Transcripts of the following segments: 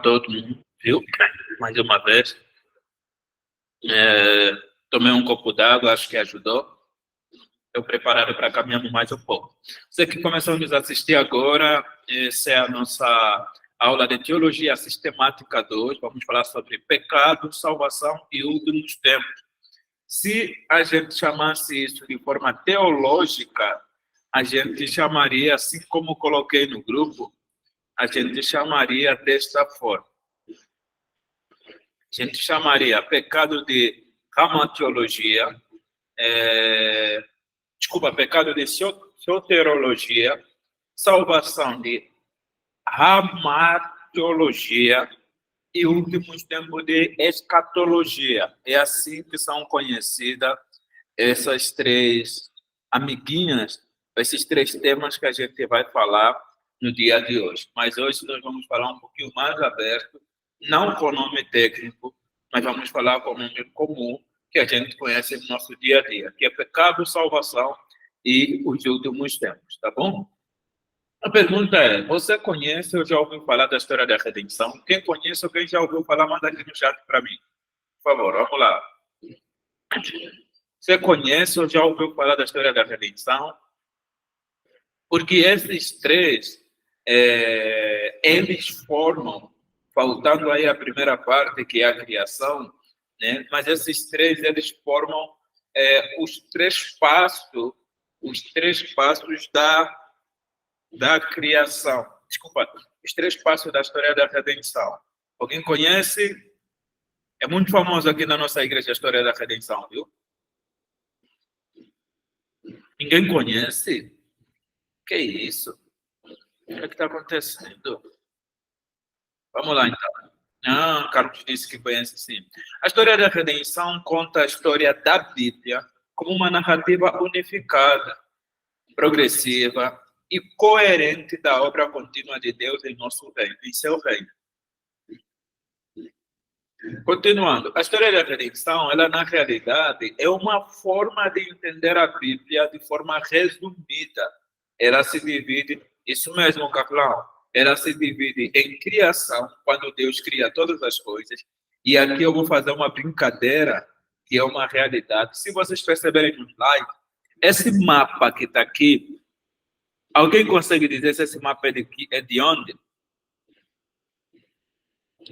todo mundo, viu? Mais uma vez. Tomei um copo d'água, acho que ajudou. Estou preparado para caminhar mais um pouco. Você que começou a nos assistir agora, essa é a nossa aula de Teologia Sistemática 2. Vamos falar sobre pecado, salvação e últimos tempos. Se a gente chamasse isso de forma teológica, a gente chamaria, assim como coloquei no grupo, a gente chamaria desta forma. A gente chamaria pecado de ramateologia, pecado de soterologia, salvação de ramateologia e últimos tempos de escatologia. É assim que são conhecidas essas três amiguinhas, esses três temas que a gente vai falar no dia de hoje. Mas hoje nós vamos falar um pouquinho mais aberto, não com nome técnico, mas vamos falar com nome comum, que a gente conhece no nosso dia a dia, que é pecado, salvação e os últimos tempos, tá bom? A pergunta é, você conhece ou já ouviu falar da história da redenção? Quem conhece ou quem já ouviu falar, manda aqui no chat para mim. Por favor, vamos lá. Você conhece ou já ouviu falar da história da redenção? Porque esses três, eles formam, faltando aí a primeira parte, que é a criação, né? Mas esses três, eles formam os três passos da criação. Desculpa, os três passos da história da redenção. Alguém conhece? É muito famoso aqui na nossa igreja a história da redenção, viu? Ninguém conhece? Que isso? O que está acontecendo? Vamos lá, então. Carlos disse que conhece, sim. A história da redenção conta a história da Bíblia como uma narrativa unificada, progressiva e coerente da obra contínua de Deus em nosso reino, em seu reino. Continuando, a história da redenção, ela na realidade é uma forma de entender a Bíblia de forma resumida. Ela se divide, isso mesmo, Carlão, ela se divide em criação, quando Deus cria todas as coisas, e aqui eu vou fazer uma brincadeira, que é uma realidade. Se vocês perceberem no slide, esse mapa que está aqui, alguém consegue dizer se esse mapa é de onde?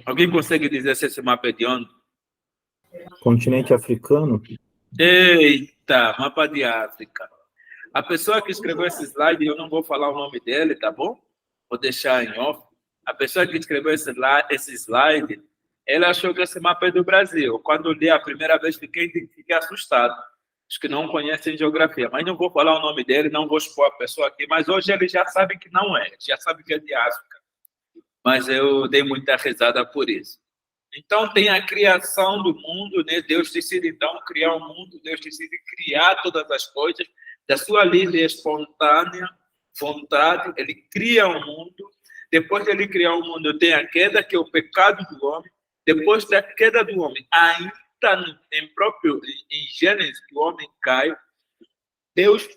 Alguém consegue dizer se esse mapa é de onde? Continente africano? Eita, mapa de África. A pessoa que escreveu esse slide, eu não vou falar o nome dele, tá bom? Vou deixar em off. A pessoa que escreveu esse slide, ela achou que esse mapa é do Brasil. Quando li a primeira vez, fiquei assustado. Os que não conhecem geografia. Mas não vou falar o nome dele, não vou expor a pessoa aqui. Mas hoje eles já sabem que não é. Já sabem que é de África. Mas eu dei muita risada por isso. Então, tem a criação do mundo, né? Deus decide, então, criar o mundo. Deus decide criar todas as coisas. Da sua livre e espontânea vontade, ele cria o mundo. Depois de ele criar o mundo, tem a queda, que é o pecado do homem. Depois da queda do homem, ainda em Gênesis, que o homem cai, Deus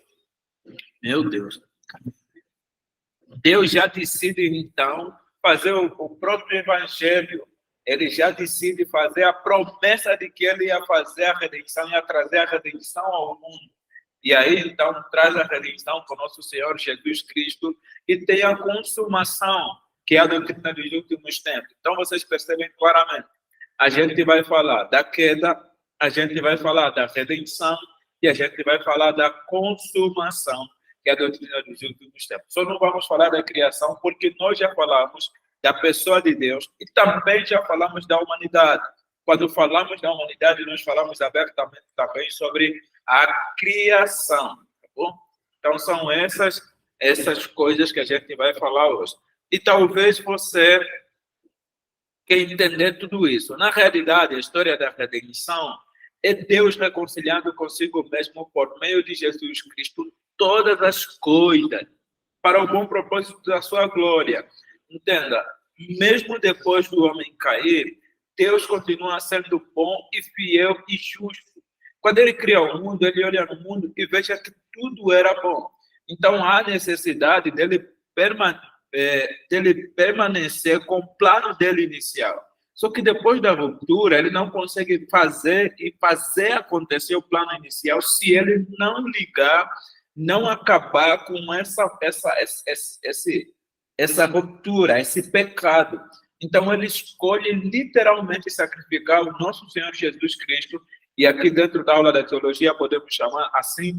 já decide, então, fazer o próprio evangelho. Ele já decide fazer a promessa de que ele ia fazer a redenção, ia trazer a redenção ao mundo. E aí, então, traz a redenção com nosso Senhor Jesus Cristo e tem a consumação, que é a doutrina dos últimos tempos. Então, vocês percebem claramente. A gente vai falar da queda, a gente vai falar da redenção e a gente vai falar da consumação, que é a doutrina dos últimos tempos. Só não vamos falar da criação, porque nós já falamos da pessoa de Deus e também já falamos da humanidade. Quando falamos da humanidade, nós falamos abertamente também sobre a criação, tá bom? Então, são essas coisas que a gente vai falar hoje. E talvez você quer entender tudo isso. Na realidade, a história da redenção é Deus reconciliando consigo mesmo por meio de Jesus Cristo todas as coisas para o bom propósito da sua glória. Entenda, mesmo depois do homem cair, Deus continua sendo bom e fiel e justo. Quando ele cria o mundo, ele olha no mundo e veja que tudo era bom. Então, há necessidade dele dele permanecer com o plano dele inicial. Só que depois da ruptura, ele não consegue fazer acontecer o plano inicial se ele não ligar, não acabar com essa ruptura, esse pecado. Então, ele escolhe literalmente sacrificar o nosso Senhor Jesus Cristo, e aqui dentro da aula da teologia podemos chamar assim,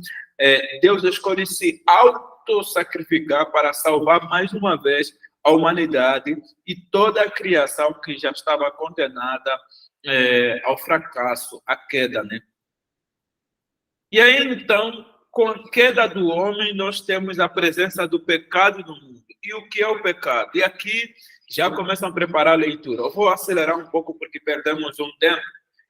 Deus escolhe se auto-sacrificar para salvar mais uma vez a humanidade e toda a criação que já estava condenada ao fracasso, à queda, né? E aí, então, com a queda do homem, nós temos a presença do pecado no mundo. E o que é o pecado? E aqui já começam a preparar a leitura. Eu vou acelerar um pouco porque perdemos um tempo.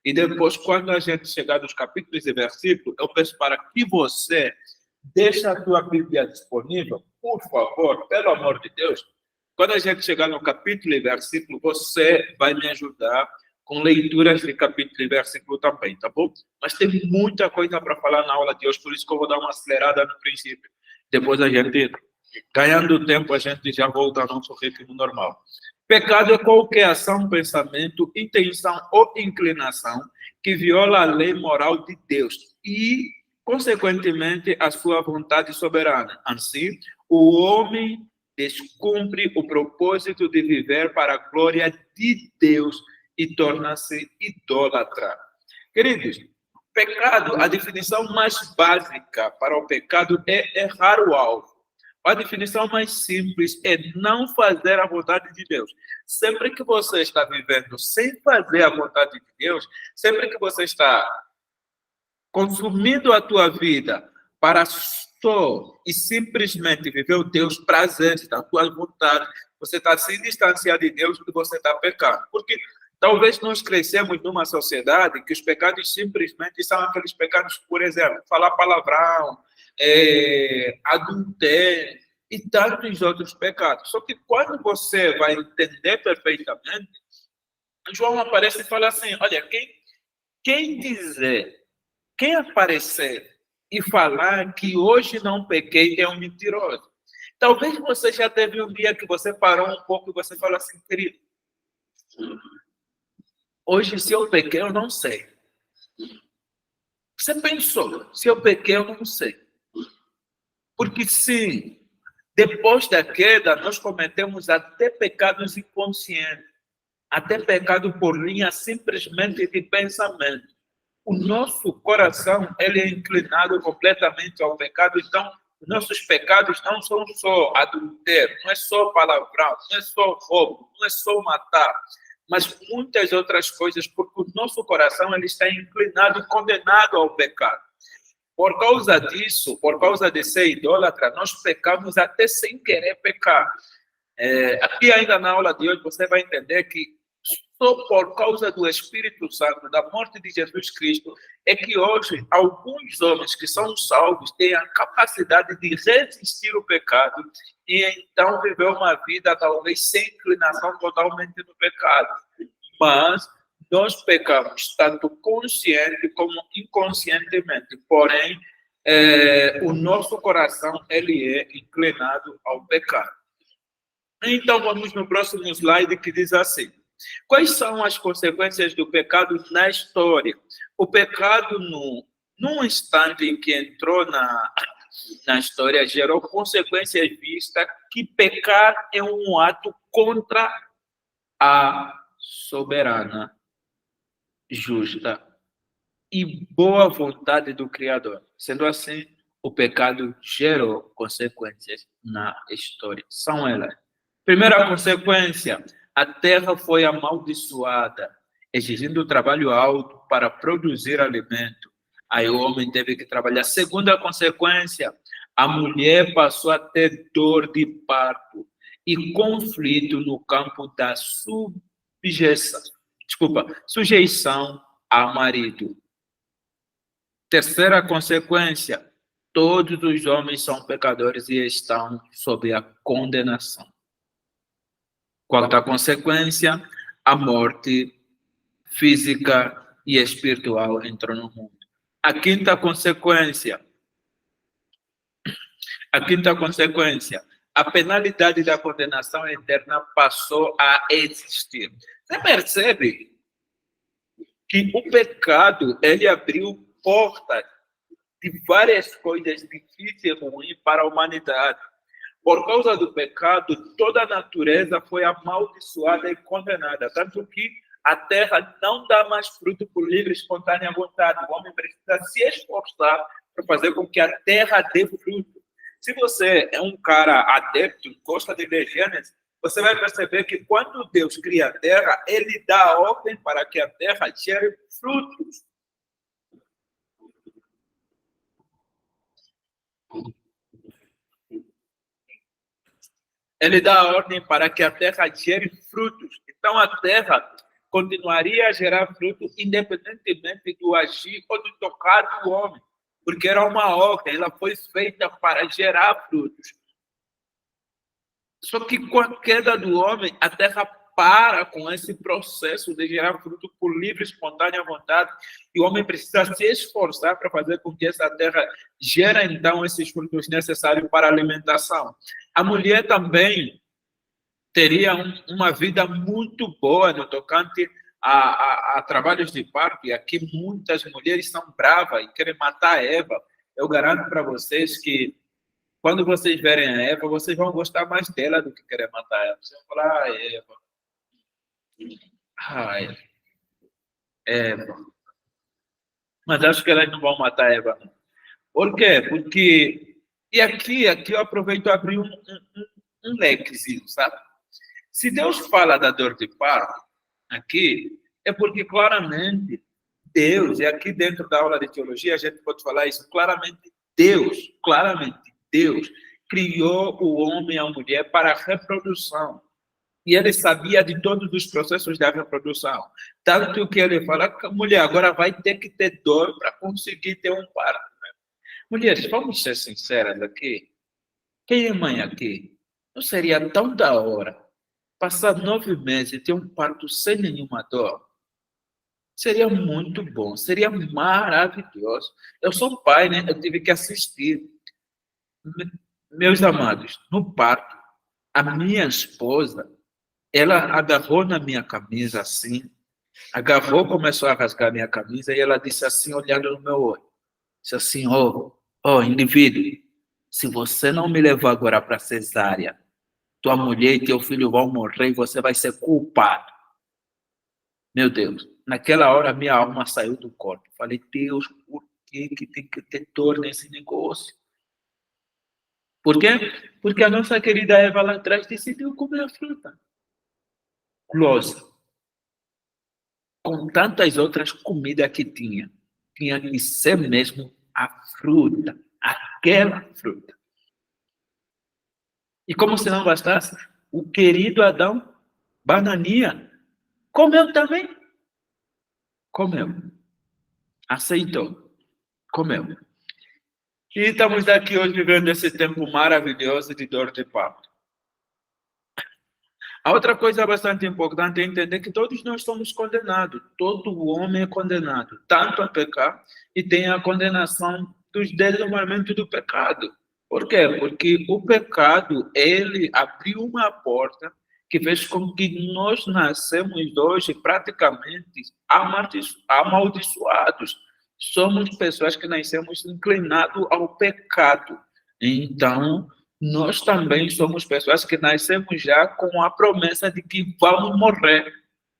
E depois, quando a gente chegar nos capítulos e versículos, eu peço para que você deixe a tua Bíblia disponível, por favor, pelo amor de Deus. Quando a gente chegar no capítulo e versículo, você vai me ajudar com leituras de capítulo e versículo também, tá bom? Mas tem muita coisa para falar na aula de hoje, por isso que eu vou dar uma acelerada no princípio. Depois a gente, ganhando tempo, a gente já volta ao nosso ritmo normal. Pecado é qualquer ação, pensamento, intenção ou inclinação que viola a lei moral de Deus e, consequentemente, a sua vontade soberana. Assim, o homem descumpre o propósito de viver para a glória de Deus e torna-se idólatra. Queridos, pecado, a definição mais básica para o pecado é errar o alvo. A definição mais simples é não fazer a vontade de Deus. Sempre que você está vivendo sem fazer a vontade de Deus, sempre que você está consumindo a tua vida para só e simplesmente viver o teus prazeres, da tua vontade, você está se distanciando de Deus e você está pecando. Porque talvez nós crescemos numa sociedade que os pecados simplesmente são aqueles pecados, por exemplo, falar palavrão, adultério e tantos outros pecados. Só que quando você vai entender perfeitamente, João aparece e fala assim, olha, quem aparecer e falar que hoje não pequei é um mentiroso. Talvez você já teve um dia que você parou um pouco e você falou assim, querido, hoje se eu pequei eu não sei. Você pensou, se eu pequei eu não sei. Porque sim, depois da queda, nós cometemos até pecados inconscientes, até pecado por linha simplesmente de pensamento. O nosso coração, ele é inclinado completamente ao pecado, então, nossos pecados não são só adultério, não é só palavrão, não é só roubo, não é só matar, mas muitas outras coisas, porque o nosso coração, ele está inclinado e condenado ao pecado. Por causa disso, por causa de ser idólatra, nós pecamos até sem querer pecar. Aqui ainda na aula de hoje você vai entender que só por causa do Espírito Santo, da morte de Jesus Cristo, é que hoje alguns homens que são salvos têm a capacidade de resistir ao pecado e então viver uma vida talvez sem inclinação totalmente no pecado. Mas nós pecamos tanto consciente como inconscientemente, porém, o nosso coração ele é inclinado ao pecado. Então, vamos no próximo slide que diz assim, quais são as consequências do pecado na história? O pecado, num instante em que entrou na história, gerou consequências vistas que pecar é um ato contra a soberana, justa e boa vontade do Criador. Sendo assim, o pecado gerou consequências na história. São elas. Primeira consequência, a terra foi amaldiçoada, exigindo trabalho alto para produzir alimento. Aí o homem teve que trabalhar. Segunda consequência, a mulher passou a ter dor de parto e conflito no campo da sujeição ao marido. Terceira consequência, todos os homens são pecadores e estão sob a condenação. Quarta consequência, a morte física e espiritual entrou no mundo. A quinta consequência, a penalidade da condenação eterna passou a existir. Você percebe que o pecado, ele abriu portas de várias coisas difíceis e ruins para a humanidade. Por causa do pecado, toda a natureza foi amaldiçoada e condenada, tanto que a terra não dá mais fruto por livre e espontânea vontade. O homem precisa se esforçar para fazer com que a terra dê fruto. Se você é um cara adepto, gosta de ler Gênesis, você vai perceber que quando Deus cria a terra, ele dá a ordem para que a terra gere frutos. Ele dá a ordem para que a terra gere frutos. Então, a terra continuaria a gerar frutos independentemente do agir ou do tocar do homem, porque era uma ordem, ela foi feita para gerar frutos. Só que com a queda do homem, a terra para com esse processo de gerar fruto por livre e espontânea vontade, e o homem precisa se esforçar para fazer com que essa terra gere, então, esses frutos necessários para a alimentação. A mulher também teria uma vida muito boa no tocante a trabalhos de parto, e aqui muitas mulheres são bravas e querem matar a Eva. Eu garanto para vocês que quando vocês verem a Eva, vocês vão gostar mais dela do que querer matar ela. Vocês vão falar, Eva. Ai, Eva. Mas acho que elas não vão matar a Eva, não. Por quê? Porque... E aqui eu aproveito e abri um lequezinho, sabe? Se Deus fala da dor de parto, aqui, é porque claramente Deus, e aqui dentro da aula de teologia a gente pode falar isso, claramente Deus criou o homem e a mulher para a reprodução. E ele sabia de todos os processos da reprodução. Tanto que ele fala que a mulher agora vai ter que ter dor para conseguir ter um parto. Né? Mulheres, vamos ser sinceras aqui. Quem é mãe aqui? Não seria tão da hora passar 9 meses e ter um parto sem nenhuma dor? Seria muito bom, seria maravilhoso. Eu sou pai, né? Eu tive que assistir. Meus amados, no parto, a minha esposa, ela agarrou na minha camisa assim, agarrou, começou a rasgar minha camisa e ela disse assim, olhando no meu olho, disse assim, indivíduo, se você não me levar agora para a cesárea, tua mulher e teu filho vão morrer e você vai ser culpado. Meu Deus, naquela hora minha alma saiu do corpo. Falei, Deus, por que tem que ter dor nesse negócio? Por quê? Porque a nossa querida Eva lá atrás decidiu comer a fruta. Close. Com tantas outras comidas que tinha que ser mesmo a fruta, aquela fruta. E como se não bastasse, o querido Adão, bananinha, comeu também. Comeu. Aceitou. Comeu. E estamos aqui hoje vivendo esse tempo maravilhoso de dor de parto. A outra coisa bastante importante é entender que todos nós somos condenados. Todo homem é condenado, tanto a pecar e tem a condenação dos desenvolvimentos do pecado. Por quê? Porque o pecado, ele abriu uma porta que fez com que nós nascemos hoje praticamente amaldiçoados. Somos pessoas que nascemos inclinados ao pecado. Então, nós também somos pessoas que nascemos já com a promessa de que vamos morrer.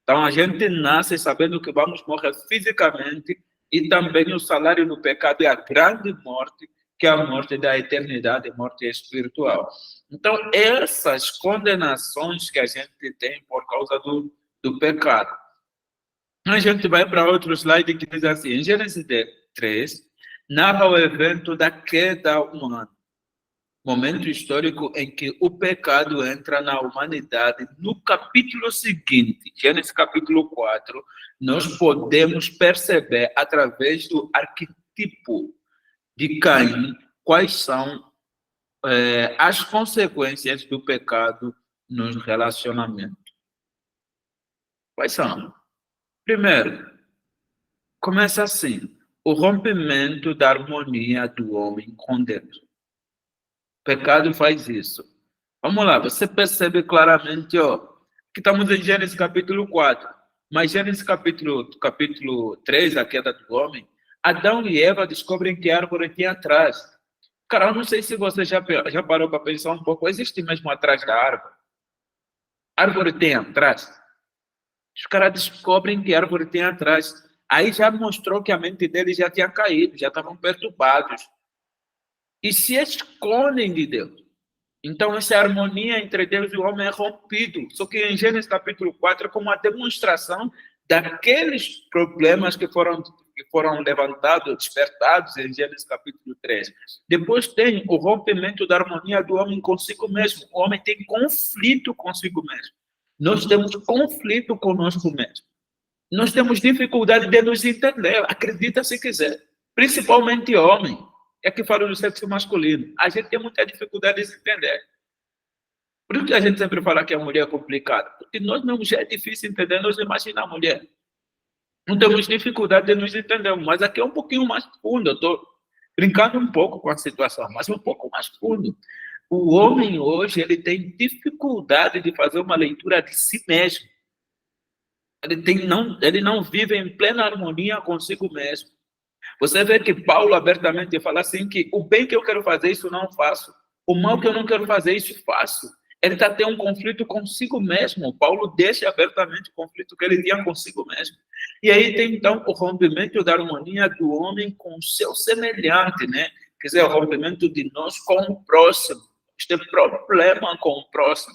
Então, a gente nasce sabendo que vamos morrer fisicamente e também o salário do pecado é a grande morte, que é a morte da eternidade, morte espiritual. Então, essas condenações que a gente tem por causa do pecado. A gente vai para outro slide que diz assim, em Gênesis 3, narra o evento da queda humana. Momento histórico em que o pecado entra na humanidade. No capítulo seguinte, Gênesis capítulo 4, nós podemos perceber, através do arquetipo de Caim, quais são as consequências do pecado nos relacionamentos. Quais são? Primeiro, começa assim, o rompimento da harmonia do homem com Deus. O pecado faz isso. Vamos lá, você percebe claramente, ó, que estamos em Gênesis capítulo 4, mas Gênesis capítulo 3, a queda do homem, Adão e Eva descobrem que a árvore tinha atrás. Cara, eu não sei se você já parou para pensar um pouco, existe mesmo atrás da árvore? A árvore tem atrás? Os caras descobrem que a árvore tem atrás. Aí já mostrou que a mente deles já tinha caído, já estavam perturbados. E se escondem de Deus. Então, essa harmonia entre Deus e o homem é rompido. Só que em Gênesis capítulo 4 é como uma demonstração daqueles problemas que foram levantados, despertados em Gênesis capítulo 3. Depois tem o rompimento da harmonia do homem consigo mesmo. O homem tem conflito consigo mesmo. Nós temos conflito conosco mesmo. Nós temos dificuldade de nos entender, acredita se quiser. Principalmente homem. É que falo do sexo masculino. A gente tem muita dificuldade de se entender. Por isso que a gente sempre fala que a mulher é complicada. Porque nós mesmo já é difícil entender, nós imaginamos a mulher. Não temos dificuldade de nos entender, mas aqui é um pouquinho mais fundo. Eu estou brincando um pouco com a situação, mas um pouco mais fundo. O homem hoje ele tem dificuldade de fazer uma leitura de si mesmo. Ele não vive em plena harmonia consigo mesmo. Você vê que Paulo abertamente fala assim que o bem que eu quero fazer, isso não faço. O mal que eu não quero fazer, isso faço. Ele está tendo um conflito consigo mesmo. Paulo deixa abertamente o conflito que ele tinha consigo mesmo. E aí tem, então, o rompimento da harmonia do homem com o seu semelhante, né? Quer dizer, o rompimento de nós com o próximo. Este problema com o próximo.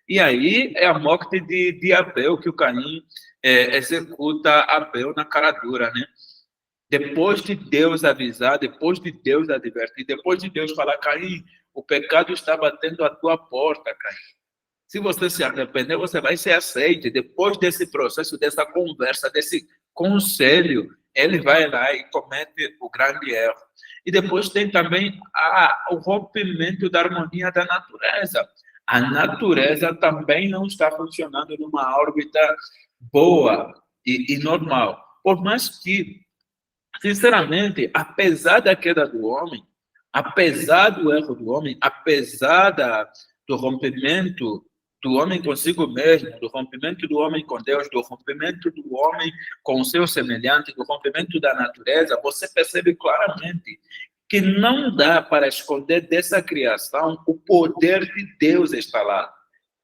E aí é a morte de Abel, que o Caim executa Abel na cara dura, né? Depois de Deus avisar, depois de Deus advertir, depois de Deus falar, Caim, o pecado está batendo à tua porta, Caim. Se você se arrepender, você vai ser aceito. Depois desse processo, dessa conversa, desse conselho, ele vai lá e comete o grande erro. E depois tem também o rompimento da harmonia da natureza. A natureza também não está funcionando numa órbita boa e normal. Por mais que, sinceramente, apesar da queda do homem, apesar do erro do homem, apesar do rompimento do homem consigo mesmo, do rompimento do homem com Deus, do rompimento do homem com o seu semelhante, do rompimento da natureza, você percebe claramente que não dá para esconder dessa criação o poder de Deus está lá.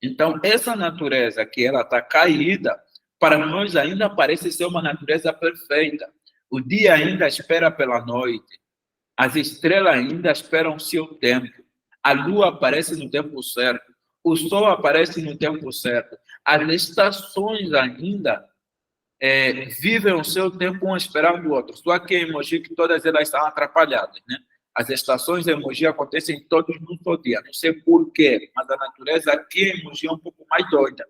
Então, essa natureza que ela está caída, para nós ainda parece ser uma natureza perfeita. O dia ainda espera pela noite. As estrelas ainda esperam o seu tempo. A lua aparece no tempo certo. O sol aparece no tempo certo. As estações ainda vivem o seu tempo um esperando o outro. Só que em Mogi que todas elas estão atrapalhadas, né? As estações em Mogi acontecem todos no seu dia. Não sei porquê, mas a natureza aqui em Mogi é um pouco mais doida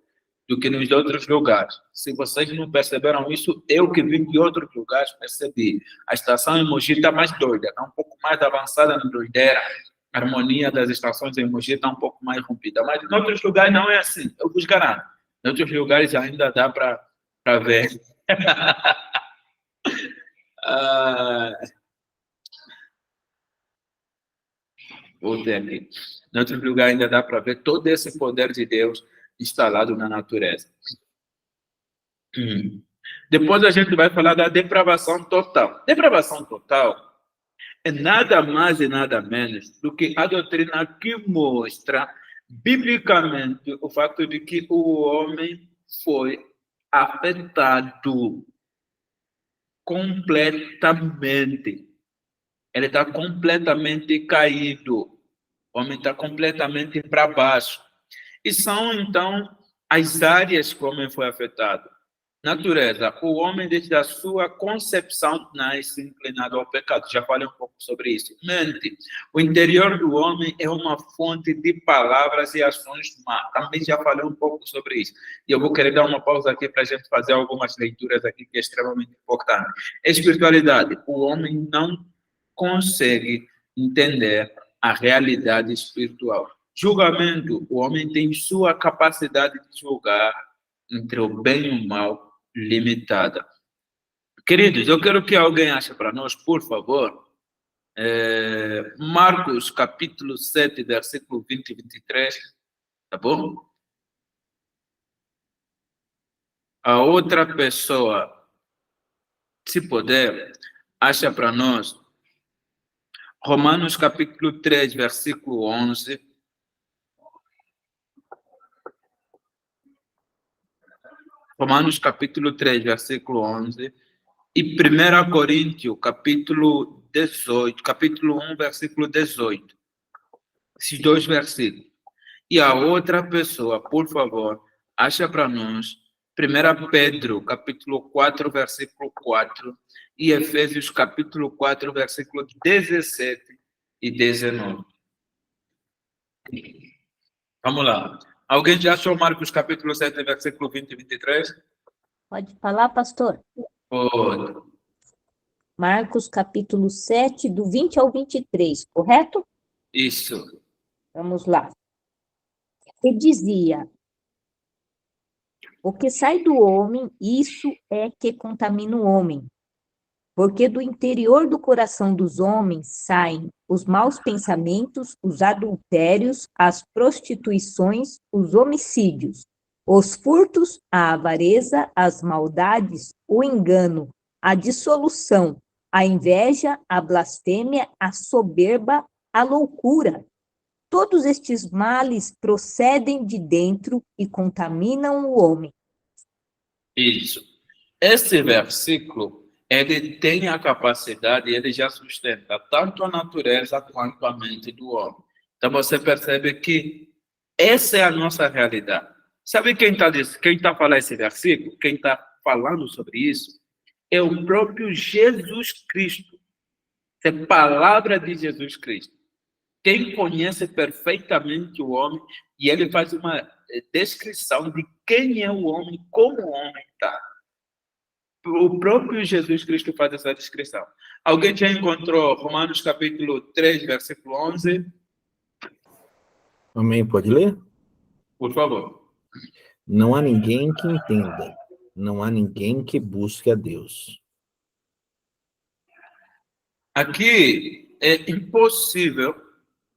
do que nos outros lugares. Se vocês não perceberam isso, eu que vim de outros lugares percebi. A estação em Mogi está mais doida, está um pouco mais avançada na doideira. A harmonia das estações em Mogi está um pouco mais rompida. Mas em outros lugares não é assim, eu vos garanto. Em outros lugares ainda dá para ver. Voltei aqui. Em outros lugares ainda dá para ver todo esse poder de Deus instalado na natureza. Depois a gente vai falar da depravação total. Depravação total é nada mais e nada menos do que a doutrina que mostra, biblicamente, o fato de que o homem foi afetado completamente. Ele está completamente caído. O homem está completamente para baixo. E são, então, as áreas que o homem foi afetado. Natureza. O homem, desde a sua concepção, nasce inclinado ao pecado. Já falei um pouco sobre isso. Mente. O interior do homem é uma fonte de palavras e ações más. Também já falei um pouco sobre isso. E eu vou querer dar uma pausa aqui para a gente fazer algumas leituras aqui que é extremamente importante. Espiritualidade. O homem não consegue entender a realidade espiritual. Julgamento. O homem tem sua capacidade de julgar entre o bem e o mal limitada. Queridos, eu quero que alguém ache para nós, por favor, Marcos capítulo 7, versículo 20 e 23. Tá bom? A outra pessoa, se puder, acha para nós Romanos capítulo 3, versículo 11. Romanos capítulo 3, versículo 11. E 1 Coríntios, capítulo 18, capítulo 1, versículo 18. Esses dois versículos. E a outra pessoa, por favor, acha para nós 1 Pedro, capítulo 4, versículo 4, e Efésios, capítulo 4, versículo 17 e 19. Vamos lá. Alguém já achou Marcos, capítulo 7, versículo 20 e 23? Pode falar, pastor? Pode. Marcos, capítulo 7, do 20 ao 23, correto? Isso. Vamos lá. E dizia: o que sai do homem, isso é que contamina o homem. Porque do interior do coração dos homens saem os maus pensamentos, os adultérios, as prostituições, os homicídios, os furtos, a avareza, as maldades, o engano, a dissolução, a inveja, a blasfêmia, a soberba, a loucura. Todos estes males procedem de dentro e contaminam o homem. Isso. Esse versículo, ele tem a capacidade, ele já sustenta tanto a natureza quanto a mente do homem. Então você percebe que essa é a nossa realidade. Sabe quem tá falando esse versículo? Quem está falando sobre isso? É o próprio Jesus Cristo. É a palavra de Jesus Cristo. Quem conhece perfeitamente o homem, e ele faz uma descrição de quem é o homem, como o homem está. O próprio Jesus Cristo faz essa descrição. Alguém já encontrou Romanos capítulo 3, versículo 11? Amém, pode ler? Por favor. Não há ninguém que entenda, não há ninguém que busque a Deus. Aqui é impossível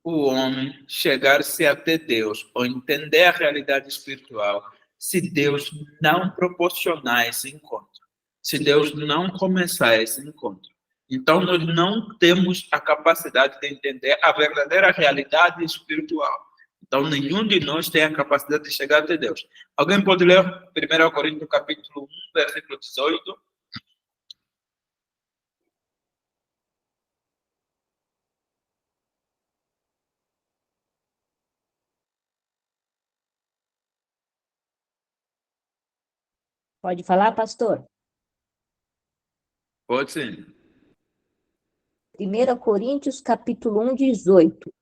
o homem chegar-se até Deus ou entender a realidade espiritual se Deus não proporcionar esse encontro, se Deus não começar esse encontro. Então, nós não temos a capacidade de entender a verdadeira realidade espiritual. Então, nenhum de nós tem a capacidade de chegar até Deus. Alguém pode ler 1 Coríntios capítulo 1, versículo 18? Pode falar, pastor? Pode sim. 1 Coríntios, capítulo 1, 18.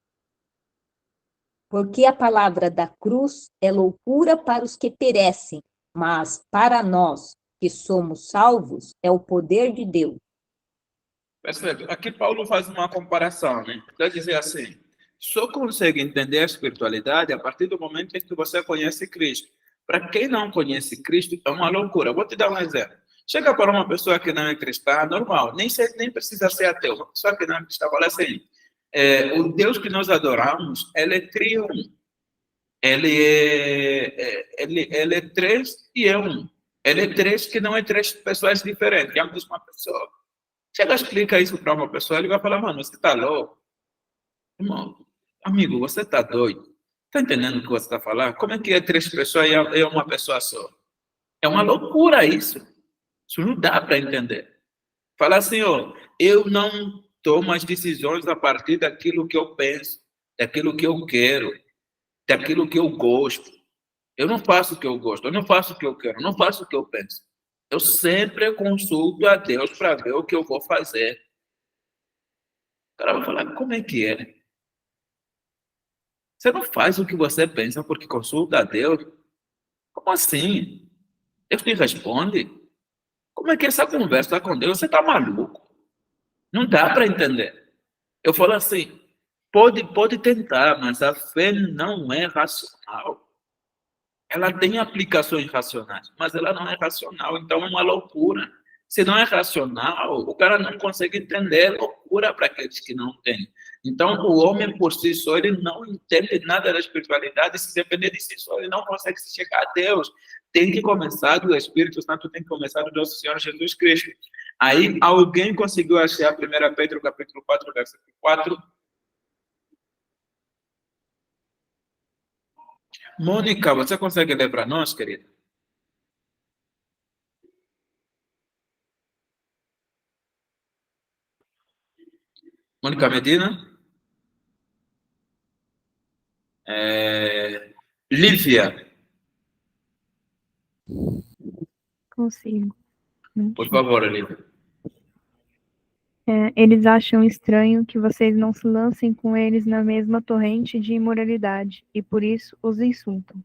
Porque a palavra da cruz é loucura para os que perecem, mas para nós, que somos salvos, é o poder de Deus. Percebe? Aqui Paulo faz uma comparação, né? Quer dizer assim, só consegue entender a espiritualidade a partir do momento em que você conhece Cristo. Para quem não conhece Cristo, é uma loucura. Vou te dar um exemplo. Chega para uma pessoa que não é cristã, normal, nem precisa ser ateu. Uma pessoa que não é cristã fala assim, o Deus que nós adoramos, ele é triunfo. Ele é três e é um. Ele é três que não é três pessoas diferentes, é a mesma pessoa. Chega, explica isso para uma pessoa, ele vai falar, mano, você está louco? Irmão, amigo, você está doido? Está entendendo o que você está falando? Como é que é três pessoas e é uma pessoa só? É uma loucura isso. Isso não dá para entender. Fala assim, ó, eu não tomo as decisões a partir daquilo que eu penso, daquilo que eu quero, daquilo que eu gosto. Eu não faço o que eu gosto, eu não faço o que eu quero, eu não faço o que eu penso. Eu sempre consulto a Deus para ver o que eu vou fazer. O cara vai falar, como é que é? Você não faz o que você pensa porque consulta a Deus? Como assim? Deus te responde? Como é que é essa conversa com Deus? Você está maluco? Não dá para entender. Eu falo assim, pode tentar, mas a fé não é racional. Ela tem aplicações racionais, mas ela não é racional, então é uma loucura. Se não é racional, o cara não consegue entender, é loucura para aqueles que não têm. Então, o homem por si só, ele não entende nada da espiritualidade, se depender de si só, ele não consegue se chegar a Deus. Tem que começar do Espírito Santo, tem que começar do nosso Senhor Jesus Cristo. Aí, alguém conseguiu achar 1 Pedro, capítulo 4, versículo 4? Mônica, você consegue ler para nós, querida? Mônica Medina? Lívia, Consigo. por favor, Lívia. Eles acham estranho que vocês não se lancem com eles na mesma torrente de imoralidade, e por isso os insultam.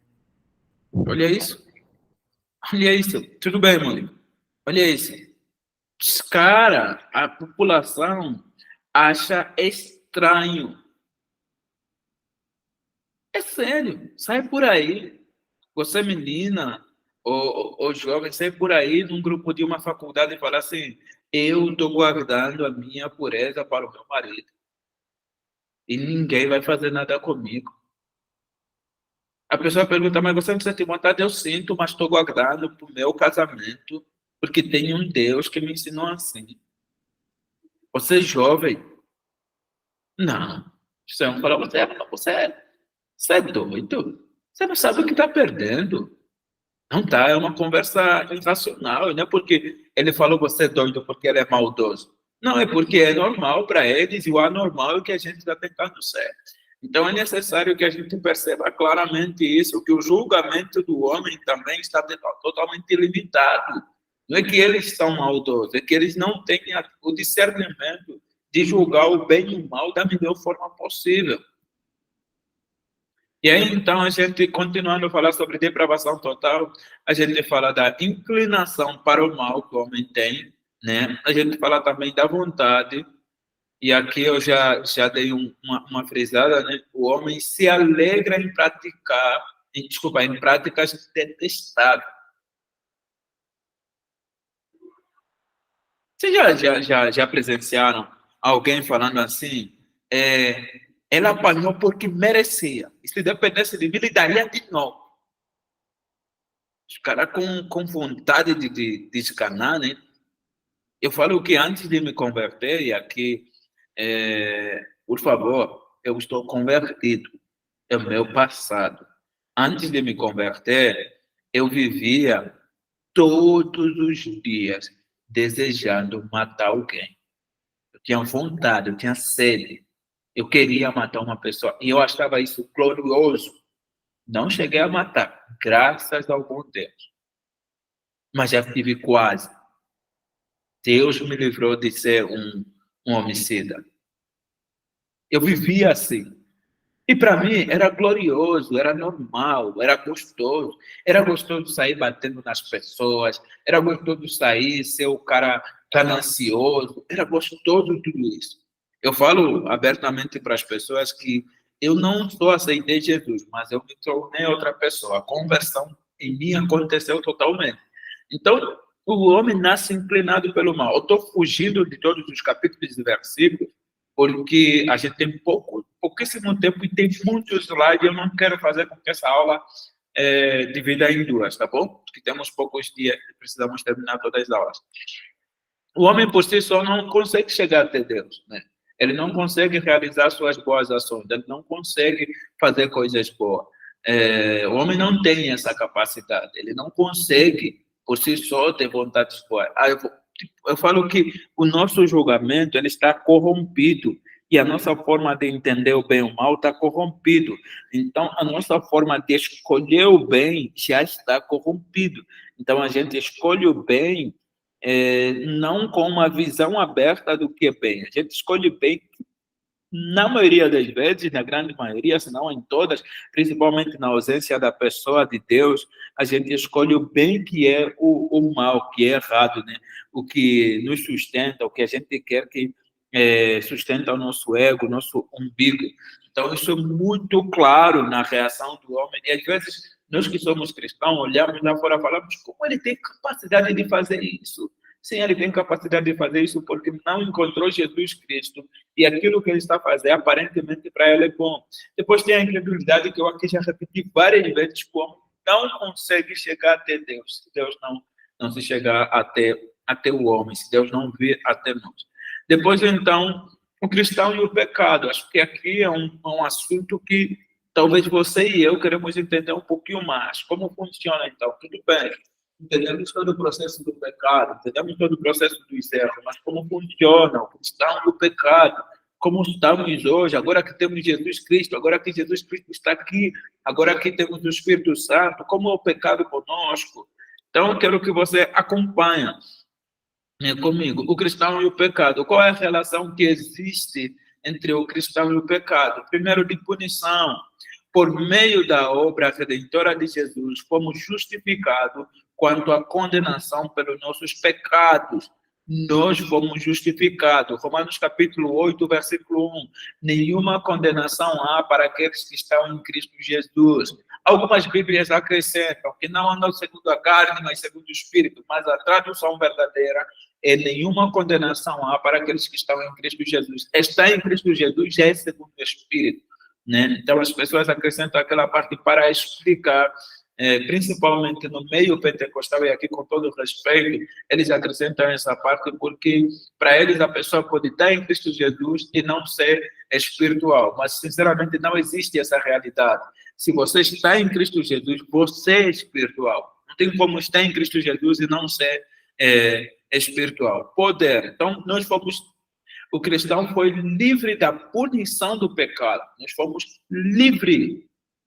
Olha isso. Olha isso. Tudo bem, Mônica. Olha isso. Cara, a população acha estranho. É sério. Sai por aí. Você, menina, ou jovem, sai por aí num grupo de uma faculdade e fala assim: eu estou guardando a minha pureza para o meu marido. E ninguém vai fazer nada comigo. A pessoa pergunta, mas você não sente vontade? Eu sinto, mas estou guardando para o meu casamento, porque tem um Deus que me ensinou assim. Você é jovem? Não. Você não fala, você é doido. Você não sabe o que está perdendo. Não tá, é uma conversa irracional. Não é porque ele falou você é doido porque ele é maldoso. Não, é porque é normal para eles e o anormal é o que a gente está tentando ser. Então é necessário que a gente perceba claramente isso, que o julgamento do homem também está totalmente limitado. Não é que eles são maldosos, é que eles não têm o discernimento de julgar o bem e o mal da melhor forma possível. E aí, então, a gente, continuando a falar sobre depravação total, a gente fala da inclinação para o mal que o homem tem, né? A gente fala também da vontade, e aqui eu já dei uma frisada, né? O homem se alegra em praticar, em práticas detestáveis. Vocês já presenciaram alguém falando assim? Ela apanhou porque merecia. E se dependesse de mim, ele daria de novo. Os caras com vontade de escanar, né? Eu falo que antes de me converter, e aqui, por favor, eu estou convertido. É o meu passado. Antes de me converter, eu vivia todos os dias desejando matar alguém. Eu tinha vontade, eu tinha sede. Eu queria matar uma pessoa. E eu achava isso glorioso. Não cheguei a matar, graças ao bom Deus. Mas já tive quase. Deus me livrou de ser um homicida. Eu vivia assim. E para mim era glorioso, era normal, era gostoso. Era gostoso sair batendo nas pessoas, era gostoso sair, ser o cara ganancioso, era gostoso tudo isso. Eu falo abertamente para as pessoas que eu não só aceitei Jesus, mas eu me tornei outra pessoa. A conversão em mim aconteceu totalmente. Então, o homem nasce inclinado pelo mal. Eu estou fugindo de todos os capítulos e versículos, porque a gente tem pouquíssimo tempo e tem muitos slides. Eu não quero fazer com que essa aula divida em duas, tá bom? Porque temos poucos dias e precisamos terminar todas as aulas. O homem por si só não consegue chegar até Deus, né? Ele não consegue realizar suas boas ações, ele não consegue fazer coisas boas. O homem não tem essa capacidade, ele não consegue por si só ter vontades boas. Eu falo que o nosso julgamento ele está corrompido e a nossa forma de entender o bem e o mal está corrompido. Então, a nossa forma de escolher o bem já está corrompido. Então, a gente escolhe o bem não com uma visão aberta do que é bem. A gente escolhe bem, na maioria das vezes, na grande maioria, se não em todas, principalmente na ausência da pessoa de Deus, a gente escolhe o bem que é o mal, que é errado, né? O que nos sustenta, o que a gente quer que sustenta o nosso ego, o nosso umbigo. Então, isso é muito claro na reação do homem. E, às vezes, nós que somos cristãos, olhamos lá fora e falamos como ele tem capacidade de fazer isso? Sim, ele tem capacidade de fazer isso porque não encontrou Jesus Cristo e aquilo que ele está fazendo, aparentemente, para ele é bom. Depois tem a incredulidade que eu aqui já repeti várias vezes, como não consegue chegar até Deus, se Deus não se chegar até o homem, se Deus não vir até nós. Depois, então, o cristão e o pecado. Acho que aqui é um assunto que talvez você e eu queremos entender um pouquinho mais. Como funciona, então? Tudo bem. Entendemos todo o processo do pecado, entendemos todo o processo dos erros, mas como funciona o cristão e o pecado? Como estamos hoje, agora que temos Jesus Cristo, agora que Jesus Cristo está aqui, agora que temos o Espírito Santo, como é o pecado conosco? Então, eu quero que você acompanhe comigo o cristão e o pecado. Qual é a relação que existe entre o cristão e o pecado? Primeiro, de punição. Por meio da obra redentora de Jesus, fomos justificados quanto à condenação pelos nossos pecados. Nós fomos justificados. Romanos capítulo 8, versículo 1. Nenhuma condenação há para aqueles que estão em Cristo Jesus. Algumas Bíblias acrescentam que não andam segundo a carne, mas segundo o Espírito. Mas a tradução verdadeira é nenhuma condenação há para aqueles que estão em Cristo Jesus. Estar em Cristo Jesus já é segundo o Espírito, né? Então as pessoas acrescentam aquela parte para explicar, principalmente no meio pentecostal, e aqui com todo o respeito, eles acrescentam essa parte porque para eles a pessoa pode estar em Cristo Jesus e não ser espiritual, mas sinceramente não existe essa realidade. Se você está em Cristo Jesus, você é espiritual. Não tem como estar em Cristo Jesus e não ser espiritual. Poder. Então, o cristão foi livre da punição do pecado. Nós fomos livres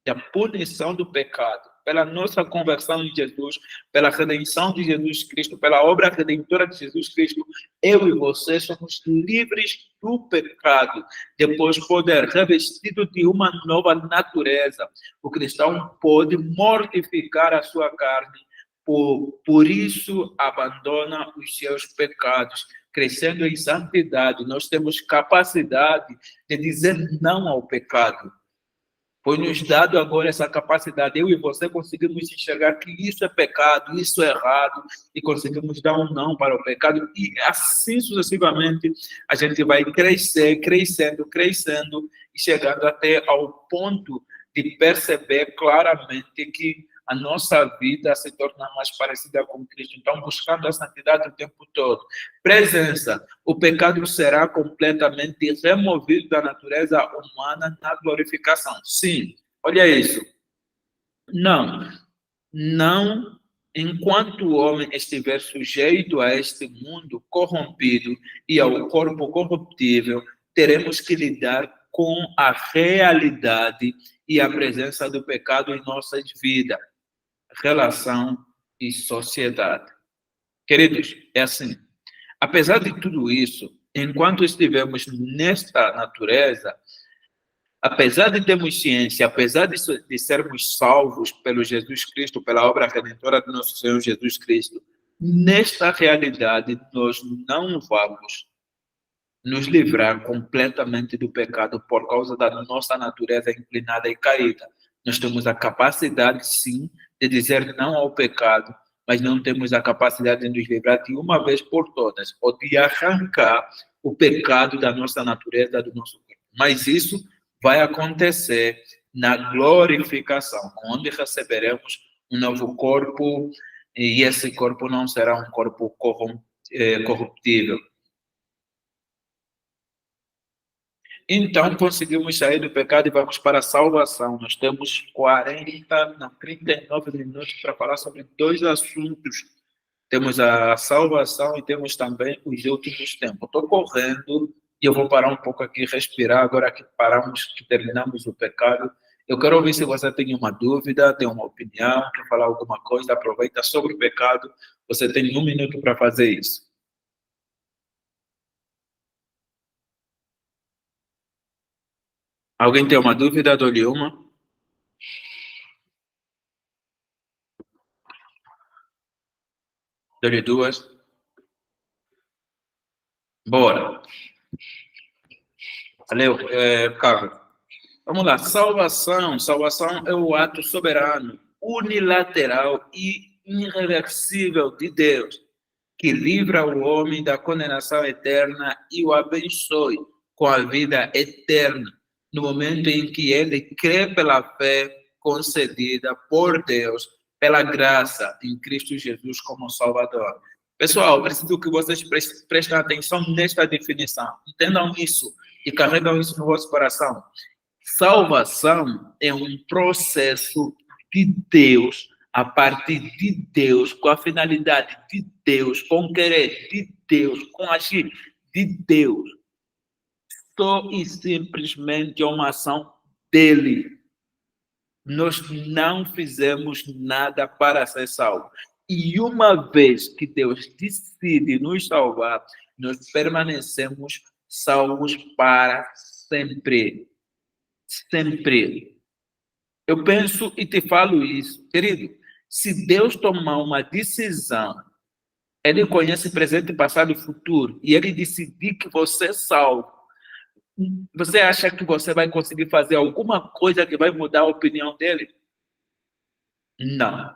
da punição do pecado. Pela nossa conversão em Jesus, pela redenção de Jesus Cristo, pela obra redentora de Jesus Cristo, eu e você somos livres do pecado. Depois, poder revestido de uma nova natureza. O cristão pode mortificar a sua carne, por isso abandona os seus pecados, crescendo em santidade. Nós temos capacidade de dizer não ao pecado. Foi nos dado agora essa capacidade. Eu e você conseguimos enxergar que isso é pecado, isso é errado, e conseguimos dar um não para o pecado. E assim sucessivamente a gente vai crescendo, e chegando até ao ponto de perceber claramente que a nossa vida se torna mais parecida com Cristo. Então, buscando a santidade o tempo todo. Presença. O pecado será completamente removido da natureza humana na glorificação. Sim, olha isso. Não enquanto o homem estiver sujeito a este mundo corrompido e ao corpo corruptível, teremos que lidar com a realidade e a presença do pecado em nossas vidas. Relação e sociedade. Queridos, é assim. Apesar de tudo isso, enquanto estivermos nesta natureza, apesar de termos ciência, apesar de sermos salvos pelo Jesus Cristo, pela obra redentora do nosso Senhor Jesus Cristo, nesta realidade nós não vamos nos livrar completamente do pecado por causa da nossa natureza inclinada e caída. Nós temos a capacidade, sim, de dizer não ao pecado, mas não temos a capacidade de nos livrar de uma vez por todas, ou de arrancar o pecado da nossa natureza, do nosso corpo. Mas isso vai acontecer na glorificação, onde receberemos um novo corpo, e esse corpo não será um corpo corruptível. Então, conseguimos sair do pecado e vamos para a salvação. Nós temos 39 minutos para falar sobre dois assuntos. Temos a salvação e temos também os últimos tempos. Estou correndo e eu vou parar um pouco aqui, respirar, agora que que terminamos o pecado. Eu quero ouvir se você tem uma dúvida, tem uma opinião, quer falar alguma coisa, aproveita sobre o pecado. Você tem 1 minuto para fazer isso. Alguém tem uma dúvida? Dou-lhe uma. Dou-lhe 2. Bora. Valeu, Carlos. Vamos lá. Salvação. Salvação é o ato soberano, unilateral e irreversível de Deus, que livra o homem da condenação eterna e o abençoe com a vida eterna, no momento em que ele crê pela fé concedida por Deus, pela graça em Cristo Jesus como Salvador. Pessoal, preciso que vocês prestem atenção nesta definição. Entendam isso e carregam isso no vosso coração. Salvação é um processo de Deus, a partir de Deus, com a finalidade de Deus, com o querer de Deus, com o agir de Deus. Só e simplesmente é uma ação dele. Nós não fizemos nada para ser salvos. E uma vez que Deus decide nos salvar, nós permanecemos salvos para sempre. Sempre. Eu penso e te falo isso, querido. Se Deus tomar uma decisão, Ele conhece presente, passado e futuro, e Ele decidir que você é salvo, você acha que você vai conseguir fazer alguma coisa que vai mudar a opinião dele? Não.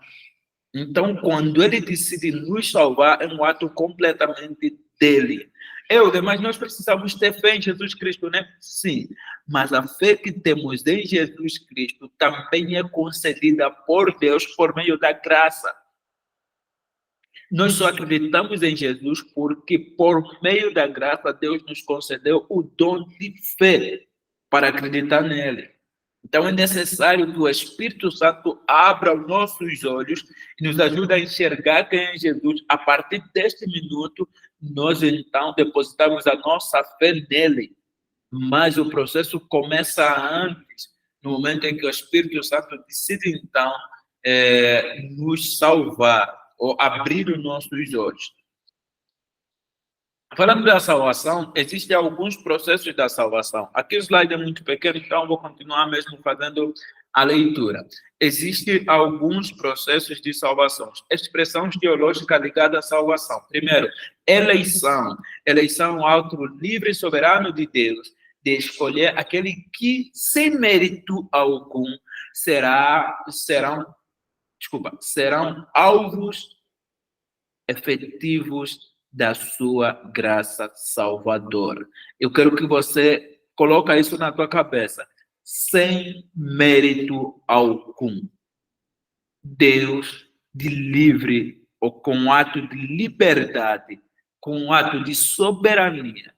Então, quando Ele decide nos salvar, é um ato completamente dele. Mas nós precisamos ter fé em Jesus Cristo, né? Sim. Mas a fé que temos em Jesus Cristo também é concedida por Deus por meio da graça. Nós só acreditamos em Jesus porque, por meio da graça, Deus nos concedeu o dom de fé para acreditar nele. Então, é necessário que o Espírito Santo abra os nossos olhos e nos ajude a enxergar quem é Jesus. A partir deste minuto, nós, então, depositamos a nossa fé nele. Mas o processo começa antes, no momento em que o Espírito Santo decide, então, nos salvar ou abrir os nossos olhos. Falando da salvação, existem alguns processos da salvação. Aqui o slide é muito pequeno, então vou continuar mesmo fazendo a leitura. Existem alguns processos de salvação. Expressão teológica ligada à salvação. Primeiro, eleição. Eleição é um ato livre e soberano de Deus de escolher aquele que, sem mérito algum, serão alvos efetivos da sua graça salvadora. Eu quero que você coloque isso na tua cabeça. Sem mérito algum. Deus, de livre, ou com um ato de liberdade, com um ato de soberania,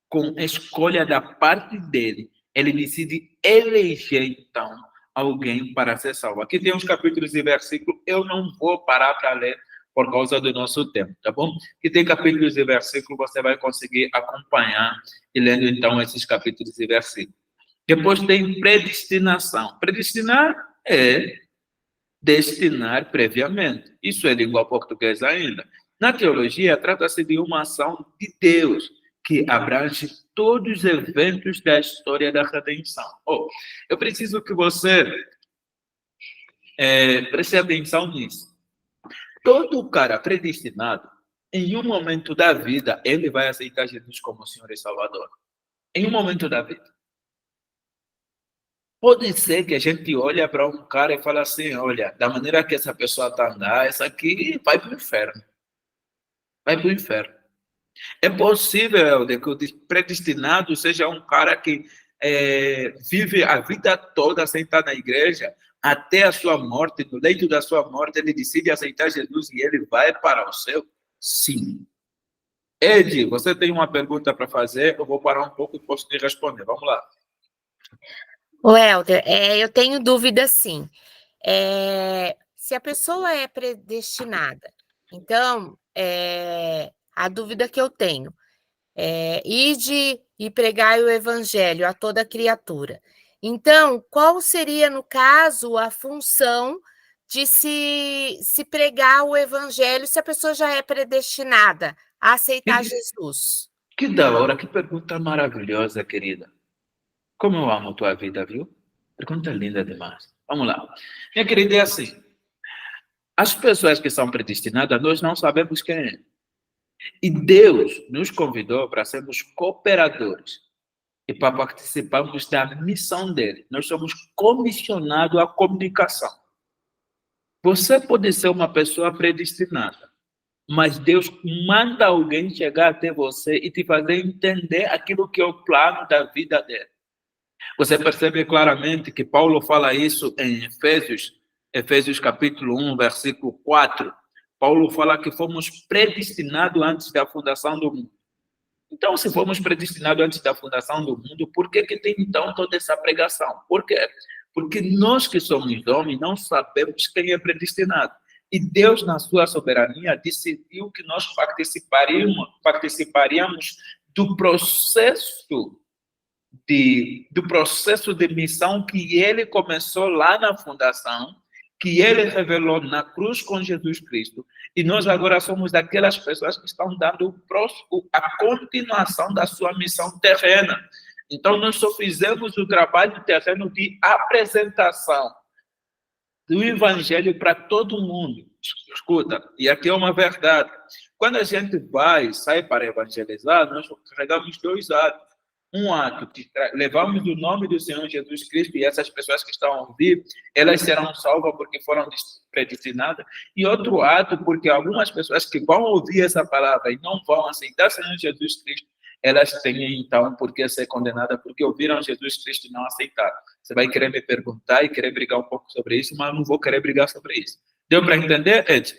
com escolha da parte dele, ele decide eleger, então, alguém para ser salvo. Aqui tem uns capítulos e versículos, eu não vou parar para ler por causa do nosso tempo, tá bom? Que tem capítulos e versículos, você vai conseguir acompanhar e lendo, então, esses capítulos e versículos. Depois tem predestinação. Predestinar é destinar previamente. Isso é língua portuguesa ainda. Na teologia, trata-se de uma ação de Deus que abrange todos os eventos da história da redenção. Eu preciso que você preste atenção nisso. Todo cara predestinado, em um momento da vida, ele vai aceitar Jesus como Senhor e Salvador. Em um momento da vida. Pode ser que a gente olhe para um cara e fale assim, olha, da maneira que essa pessoa está andando, essa aqui vai para o inferno. Vai para o inferno. É possível que o predestinado seja um cara que vive a vida toda sem estar na igreja, até a sua morte, no leito da sua morte, ele decide aceitar Jesus e ele vai para o céu? Sim. Ed, você tem uma pergunta para fazer? Eu vou parar um pouco e posso te responder. Vamos lá. Helder, eu tenho dúvida, sim. Se a pessoa é predestinada, então, a dúvida que eu tenho ide e pregai o evangelho a toda criatura. Então, qual seria, no caso, a função de se pregar o evangelho se a pessoa já é predestinada a aceitar Jesus? Que da hora, que pergunta maravilhosa, querida. Como eu amo tua vida, viu? Pergunta linda demais. Vamos lá. Minha querida, é assim. As pessoas que são predestinadas, nós não sabemos quem é. E Deus nos convidou para sermos cooperadores e para participarmos da missão dele. Nós somos comissionados à comunicação. Você pode ser uma pessoa predestinada, mas Deus manda alguém chegar até você e te fazer entender aquilo que é o plano da vida dele. Você percebe claramente que Paulo fala isso em Efésios capítulo 1, versículo 4. Paulo fala que fomos predestinados antes da fundação do mundo. Então, se fomos predestinados antes da fundação do mundo, por que tem então toda essa pregação? Por quê? Porque nós que somos homens não sabemos quem é predestinado. E Deus, na sua soberania, decidiu que nós participaríamos do processo de missão que ele começou lá na fundação, que ele revelou na cruz com Jesus Cristo. E nós agora somos daquelas pessoas que estão dando a continuação da sua missão terrena. Então, nós só fizemos o trabalho terreno de apresentação do evangelho para todo mundo. Escuta, e aqui é uma verdade. Quando a gente sai para evangelizar, nós carregamos 2 atos. Um ato que levamos o nome do Senhor Jesus Cristo e essas pessoas que estão a ouvir, elas serão salvas porque foram predestinadas. E outro ato porque algumas pessoas que vão ouvir essa palavra e não vão aceitar o Senhor Jesus Cristo, elas têm então por que ser condenadas porque ouviram Jesus Cristo e não aceitaram. Você vai querer me perguntar e querer brigar um pouco sobre isso, mas eu não vou querer brigar sobre isso. Deu para entender, Ed?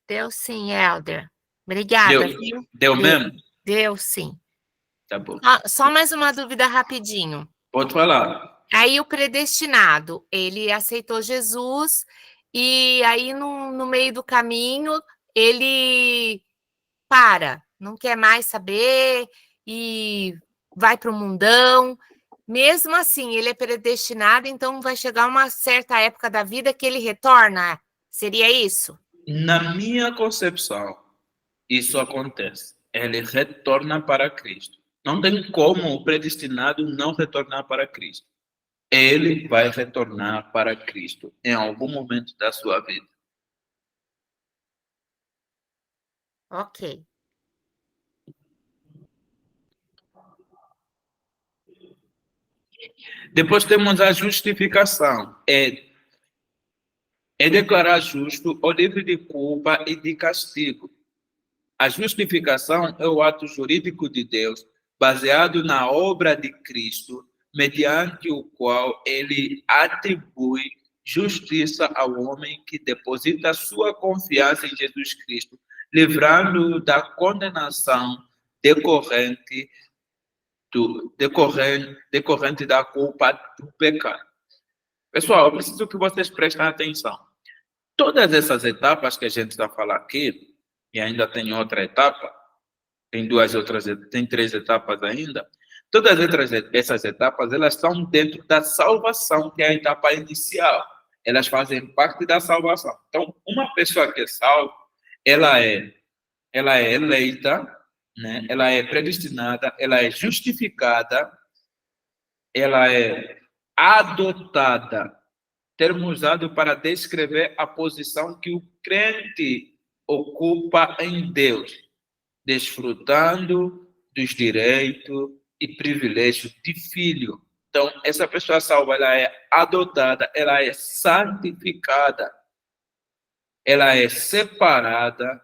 Deu sim, Helder. Obrigada, viu? Deu mesmo? Deu sim. Tá bom. Só mais uma dúvida rapidinho. Pode falar. Aí o predestinado, ele aceitou Jesus e aí no meio do caminho ele não quer mais saber e vai para o mundão. Mesmo assim, ele é predestinado, então vai chegar uma certa época da vida que ele retorna. Seria isso? Na minha concepção, isso acontece. Ele retorna para Cristo. Não tem como o predestinado não retornar para Cristo. Ele vai retornar para Cristo em algum momento da sua vida. Ok. Depois temos a justificação. É declarar justo ou livre de culpa e de castigo. A justificação é o ato jurídico de Deus, baseado na obra de Cristo, mediante o qual ele atribui justiça ao homem que deposita sua confiança em Jesus Cristo, livrando-o da condenação decorrente da culpa do pecado. Pessoal, eu preciso que vocês prestem atenção. Todas essas etapas que a gente está falando aqui, e ainda tem outra etapa, tem 3 etapas ainda, todas essas etapas, elas estão dentro da salvação, que é a etapa inicial. Elas fazem parte da salvação. Então, uma pessoa que é salva, ela é eleita, né? Ela é predestinada, ela é justificada, ela é adotada, termo usado para descrever a posição que o crente ocupa em Deus, desfrutando dos direitos e privilégios de filho. Então, essa pessoa salva, ela é adotada, ela é santificada, ela é separada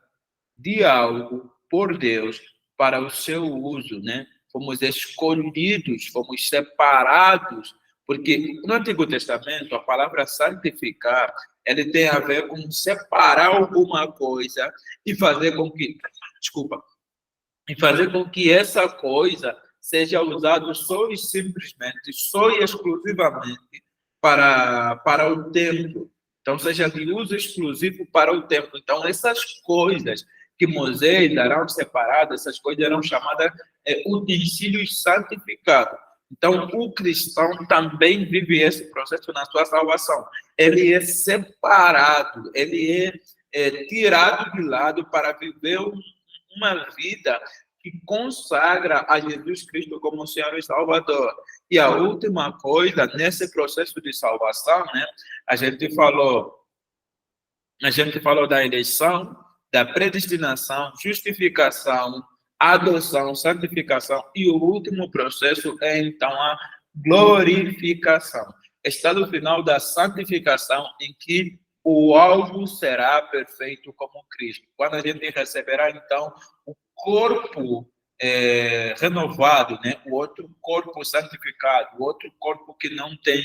de algo por Deus para o seu uso, né? Fomos escolhidos, fomos separados, porque no Antigo Testamento a palavra santificar, ele tem a ver com separar alguma coisa e fazer com que essa coisa seja usada só e simplesmente, só e exclusivamente para o templo. Então, seja de uso exclusivo para o templo. Então, essas coisas que Moisés e Arão separadas, essas coisas eram chamadas utensílios santificados. Então, o cristão também vive esse processo na sua salvação. Ele é separado, ele é tirado de lado para viver uma vida que consagra a Jesus Cristo como Senhor e Salvador. E a última coisa, nesse processo de salvação, né, a gente falou da eleição, da predestinação, justificação, adoção, santificação, e o último processo é, então, a glorificação. Está no final da santificação, em que o alvo será perfeito como Cristo. Quando a gente receberá, então, o corpo renovado, né? O outro corpo santificado, o outro corpo que não tem,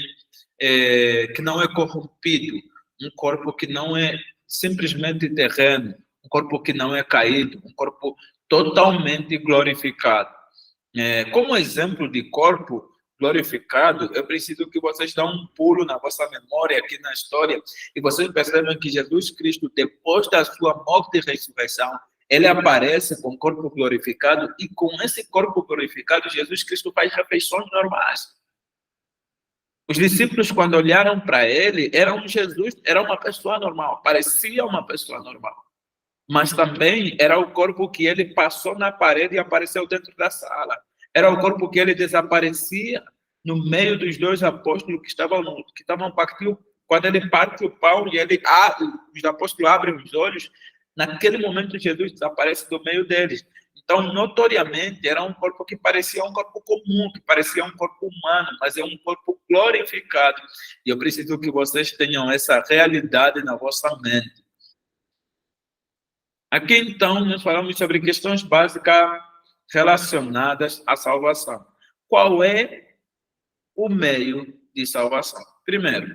que não é corrompido, um corpo que não é simplesmente terreno, um corpo que não é caído, um corpo totalmente glorificado. Como exemplo de corpo glorificado, eu preciso que vocês dão um pulo na vossa memória aqui na história e vocês percebam que Jesus Cristo, depois da sua morte e ressurreição, ele aparece com o corpo glorificado e com esse corpo glorificado, Jesus Cristo faz refeições normais. Os discípulos, quando olharam para ele, Jesus era uma pessoa normal, parecia uma pessoa normal. Mas também era o corpo que ele passou na parede e apareceu dentro da sala. Era o corpo que ele desaparecia no meio dos dois apóstolos que estavam partindo. Quando ele parte o pão e os apóstolos abrem os olhos, naquele momento Jesus desaparece do meio deles. Então, notoriamente, era um corpo que parecia um corpo comum, que parecia um corpo humano, mas é um corpo glorificado. E eu preciso que vocês tenham essa realidade na vossa mente. Aqui, então, nós falamos sobre questões básicas relacionadas à salvação. Qual é o meio de salvação? Primeiro,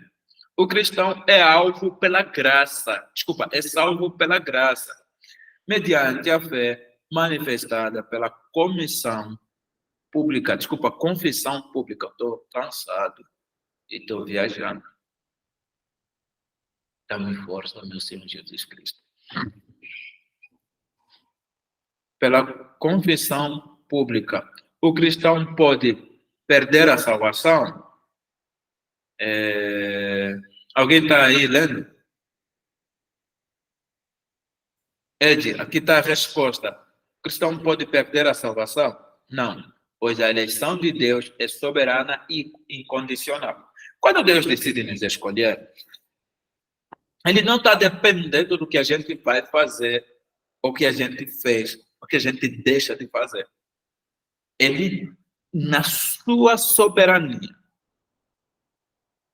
o cristão é salvo pela graça, mediante a fé manifestada pela confissão pública. Estou cansado e estou viajando. Dá-me força, meu Senhor Jesus Cristo. Pela confissão pública. O cristão pode perder a salvação? Alguém está aí lendo? Ed, aqui está a resposta. O cristão pode perder a salvação? Não, pois a eleição de Deus é soberana e incondicional. Quando Deus decide nos escolher, ele não está dependendo do que a gente vai fazer, ou que a gente fez, ou que a gente deixa de fazer. Ele, na sua soberania,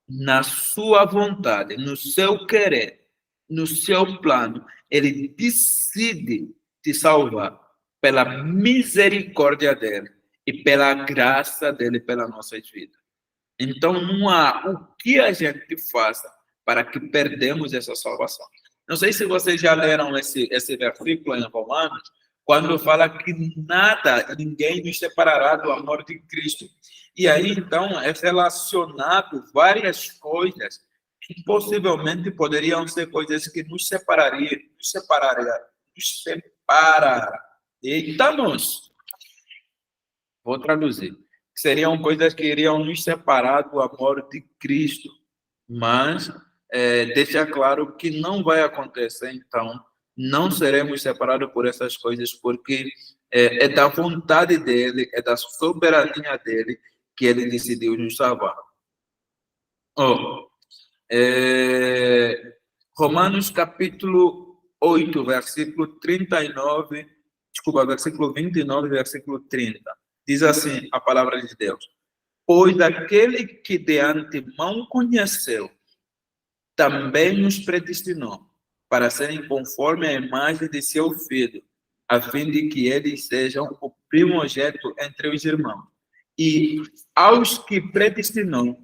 na sua vontade, no seu querer, no seu plano, ele decide te salvar pela misericórdia dele e pela graça dele pela nossa vida. Então, não há o que a gente faça para que perdemos essa salvação. Não sei se vocês já leram esse versículo em Romanos, quando fala que ninguém nos separará do amor de Cristo. E aí, então, é relacionado várias coisas que possivelmente poderiam ser coisas que nos separariam. Vou traduzir. Seriam coisas que iriam nos separar do amor de Cristo. Mas deixa claro que não vai acontecer, então, não seremos separados por essas coisas, porque é da vontade dele, é da soberania dele, que ele decidiu nos salvar. Romanos capítulo 8, versículo 39, versículo 29, versículo 30. Diz assim a palavra de Deus: pois aquele que de antemão conheceu, também nos predestinou para serem conforme a imagem de seu Filho, a fim de que eles sejam o primogênito entre os irmãos. E aos que predestinou,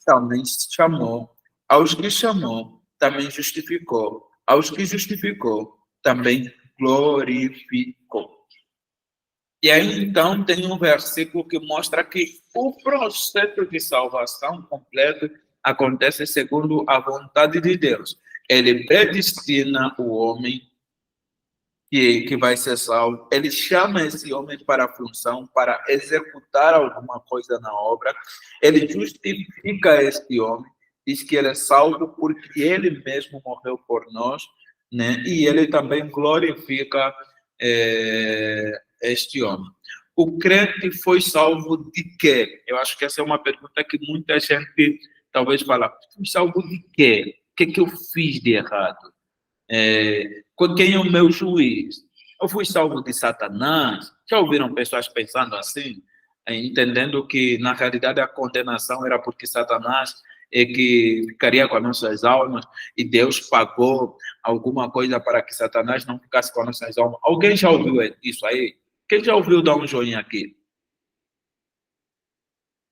também chamou. Aos que chamou, também justificou. Aos que justificou, também glorificou. E aí, então, tem um versículo que mostra que o processo de salvação completo acontece segundo a vontade de Deus. Ele predestina o homem que vai ser salvo. Ele chama esse homem para a função, para executar alguma coisa na obra. Ele justifica este homem, diz que ele é salvo porque ele mesmo morreu por nós, né? E ele também glorifica este homem. O crente foi salvo de quê? Eu acho que essa é uma pergunta que muita gente talvez fala: fui salvo de quê? O que eu fiz de errado? Quem é o meu juiz? Eu fui salvo de Satanás? Já ouviram pessoas pensando assim? Entendendo que, na realidade, a condenação era porque Satanás e que ficaria com as nossas almas, e Deus pagou alguma coisa para que Satanás não ficasse com as nossas almas. Alguém já ouviu isso aí? Quem já ouviu dar um joinha aqui?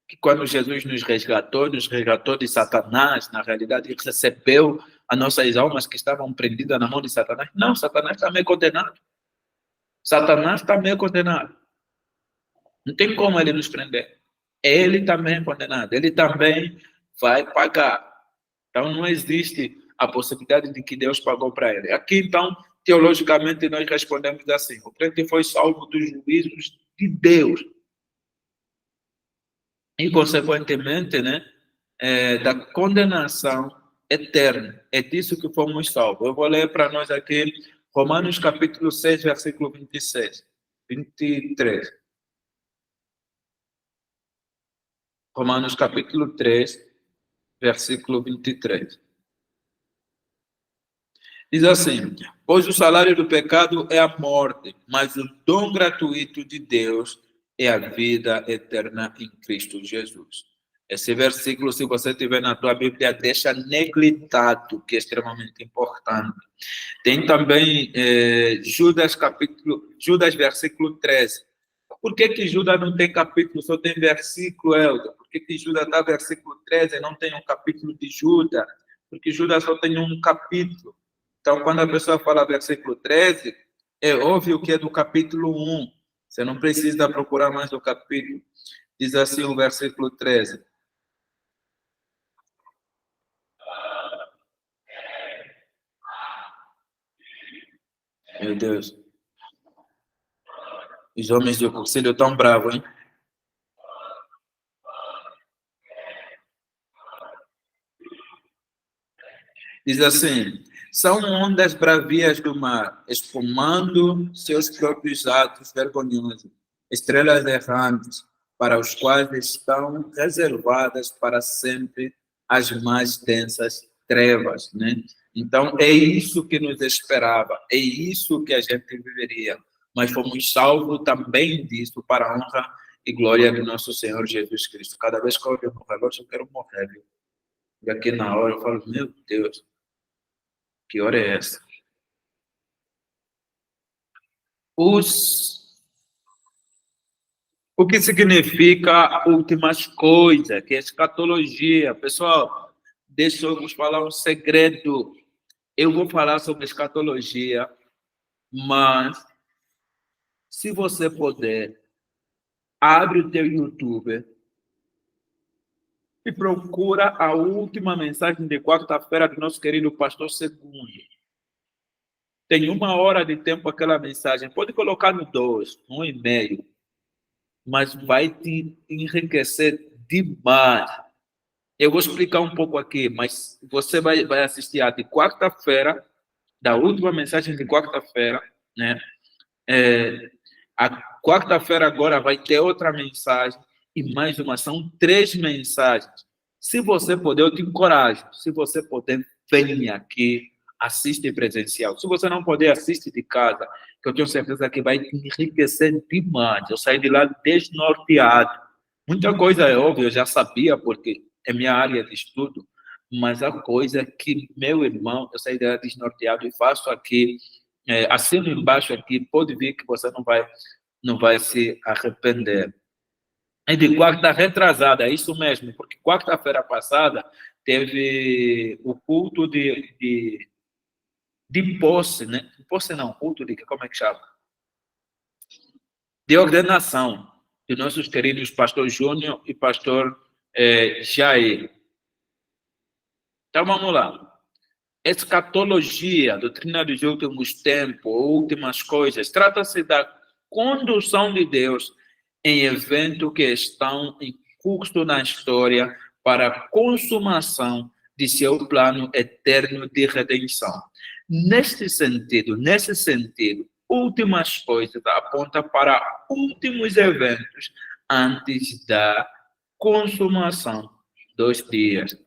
Que quando Jesus nos resgatou de Satanás, na realidade, ele recebeu as nossas almas que estavam prendidas na mão de Satanás. Não, Satanás também é condenado. Satanás também é condenado. Não tem como ele nos prender. Ele também é condenado. Ele também vai pagar. Então, não existe a possibilidade de que Deus pagou para ele. Aqui, então, teologicamente, nós respondemos assim: o crente foi salvo dos juízos de Deus. E, consequentemente, né, da condenação eterna. É disso que fomos salvos. Eu vou ler para nós aqui Romanos capítulo 6, versículo 23. Romanos capítulo 3, versículo 23. Diz assim: pois o salário do pecado é a morte, mas o dom gratuito de Deus é a vida eterna em Cristo Jesus. Esse versículo, se você tiver na tua Bíblia, deixa neglitado, que é extremamente importante. Tem também Judas versículo 13. Por que Judas não tem capítulo, só tem versículo, Helder? Por que Judas está versículo 13 e não tem um capítulo de Judas? Porque Judas só tem um capítulo. Então, quando a pessoa fala versículo 13, é óbvio que é do capítulo 1. Você não precisa procurar mais o capítulo. Diz assim o versículo 13. Meu Deus. Os homens do conselho estão bravos, hein? Diz assim: são ondas bravias do mar, espumando seus próprios atos vergonhosos, estrelas errantes, para os quais estão reservadas para sempre as mais densas trevas, né? Então, é isso que nos esperava, é isso que a gente viveria, mas fomos salvos também disso para a honra e glória do nosso Senhor Jesus Cristo. Cada vez que eu olho no relógio, eu quero morrer, viu? E aqui na hora eu falo: meu Deus, que hora é essa? O que significa últimas coisas, que é escatologia. Pessoal, deixa eu vos falar um segredo. Eu vou falar sobre escatologia, mas se você puder, abre o teu YouTube e procura a última mensagem de quarta-feira do nosso querido pastor Segundo. Tem 1 hora de tempo aquela mensagem. Pode colocar no 2, 1,5. Mas vai te enriquecer demais. Eu vou explicar um pouco aqui, mas você vai assistir a de quarta-feira, da última mensagem de quarta-feira, né? A quarta-feira agora vai ter outra mensagem e mais uma. São 3 mensagens. Se você puder, eu te encorajo. Se você puder, venha aqui, assiste presencial. Se você não puder, assiste de casa, que eu tenho certeza que vai te enriquecer demais. Eu saí de lá desnorteado. Muita coisa é óbvia, eu já sabia, porque é minha área de estudo, mas a coisa que, meu irmão, eu saí de lá desnorteado e faço aqui, assino embaixo aqui, pode ver que você não vai se arrepender. É de quarta retrasada, é isso mesmo, porque quarta-feira passada teve o culto de posse, né? Posse não, culto de, como é que chama? De ordenação de nossos queridos pastor Júnior e pastor Jair. Então vamos lá. Escatologia, doutrina dos últimos tempos, últimas coisas, trata-se da condução de Deus em eventos que estão em curso na história para a consumação de seu plano eterno de redenção. Nesse sentido, últimas coisas aponta para últimos eventos antes da consumação dos dias.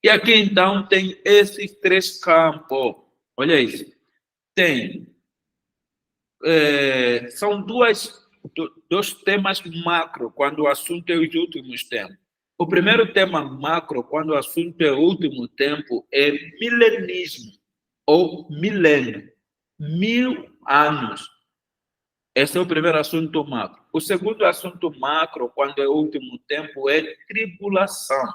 E aqui, então, tem esses 3 campos. Olha isso. Tem. São dois temas macro, quando o assunto é os últimos tempos. O primeiro tema macro, quando o assunto é último tempo, é milenismo ou milênio. 1000 anos. Esse é o primeiro assunto macro. O segundo assunto macro, quando é último tempo, é tribulação.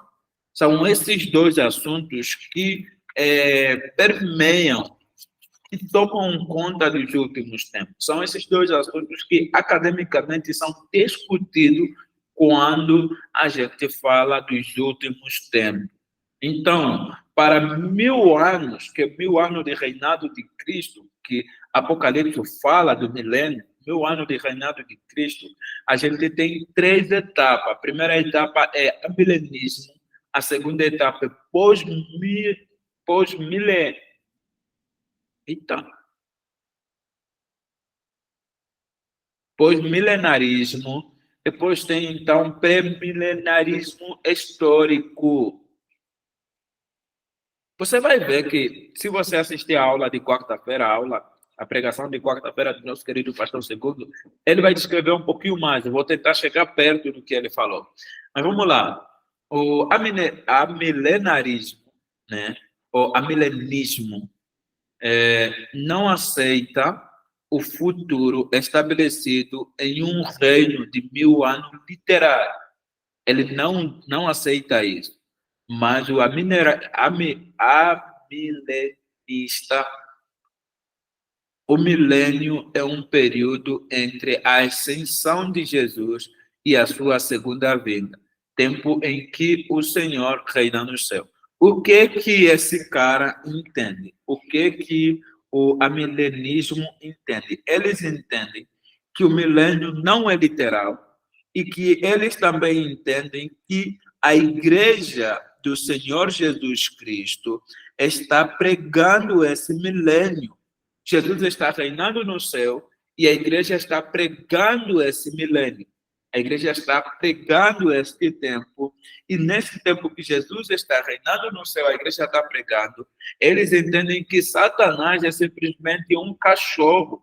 São esses dois assuntos que permeiam e tomam conta dos últimos tempos. São esses dois assuntos que academicamente são discutidos quando a gente fala dos últimos tempos. Então, para 1000 anos, que é 1000 anos de reinado de Cristo, que Apocalipse fala do milênio, 1000 anos de reinado de Cristo, a gente tem 3 etapas. A primeira etapa é o milenismo, a segunda etapa é pós-milênio. Então, pós-milenarismo, depois tem, então, pré-milenarismo histórico. Você vai ver que, se você assistir a aula de quarta-feira, a pregação de quarta-feira do nosso querido pastor Segundo, ele vai descrever um pouquinho mais. Eu vou tentar chegar perto do que ele falou. Mas vamos lá. O amilenarismo, né? O amilenismo, não aceita o futuro estabelecido em um reino de 1000 anos literário. Ele não aceita isso. Mas o amilenista, o milênio é um período entre a ascensão de Jesus e a sua segunda vinda, tempo em que o Senhor reina no céu. O que esse cara entende? O que o amilenismo entende? Eles entendem que o milênio não é literal e que eles também entendem que a igreja do Senhor Jesus Cristo está pregando esse milênio. Jesus está reinando no céu e a igreja está pregando esse milênio. A igreja está pregando este tempo, e nesse tempo que Jesus está reinando no céu, a igreja está pregando. Eles entendem que Satanás é simplesmente um cachorro,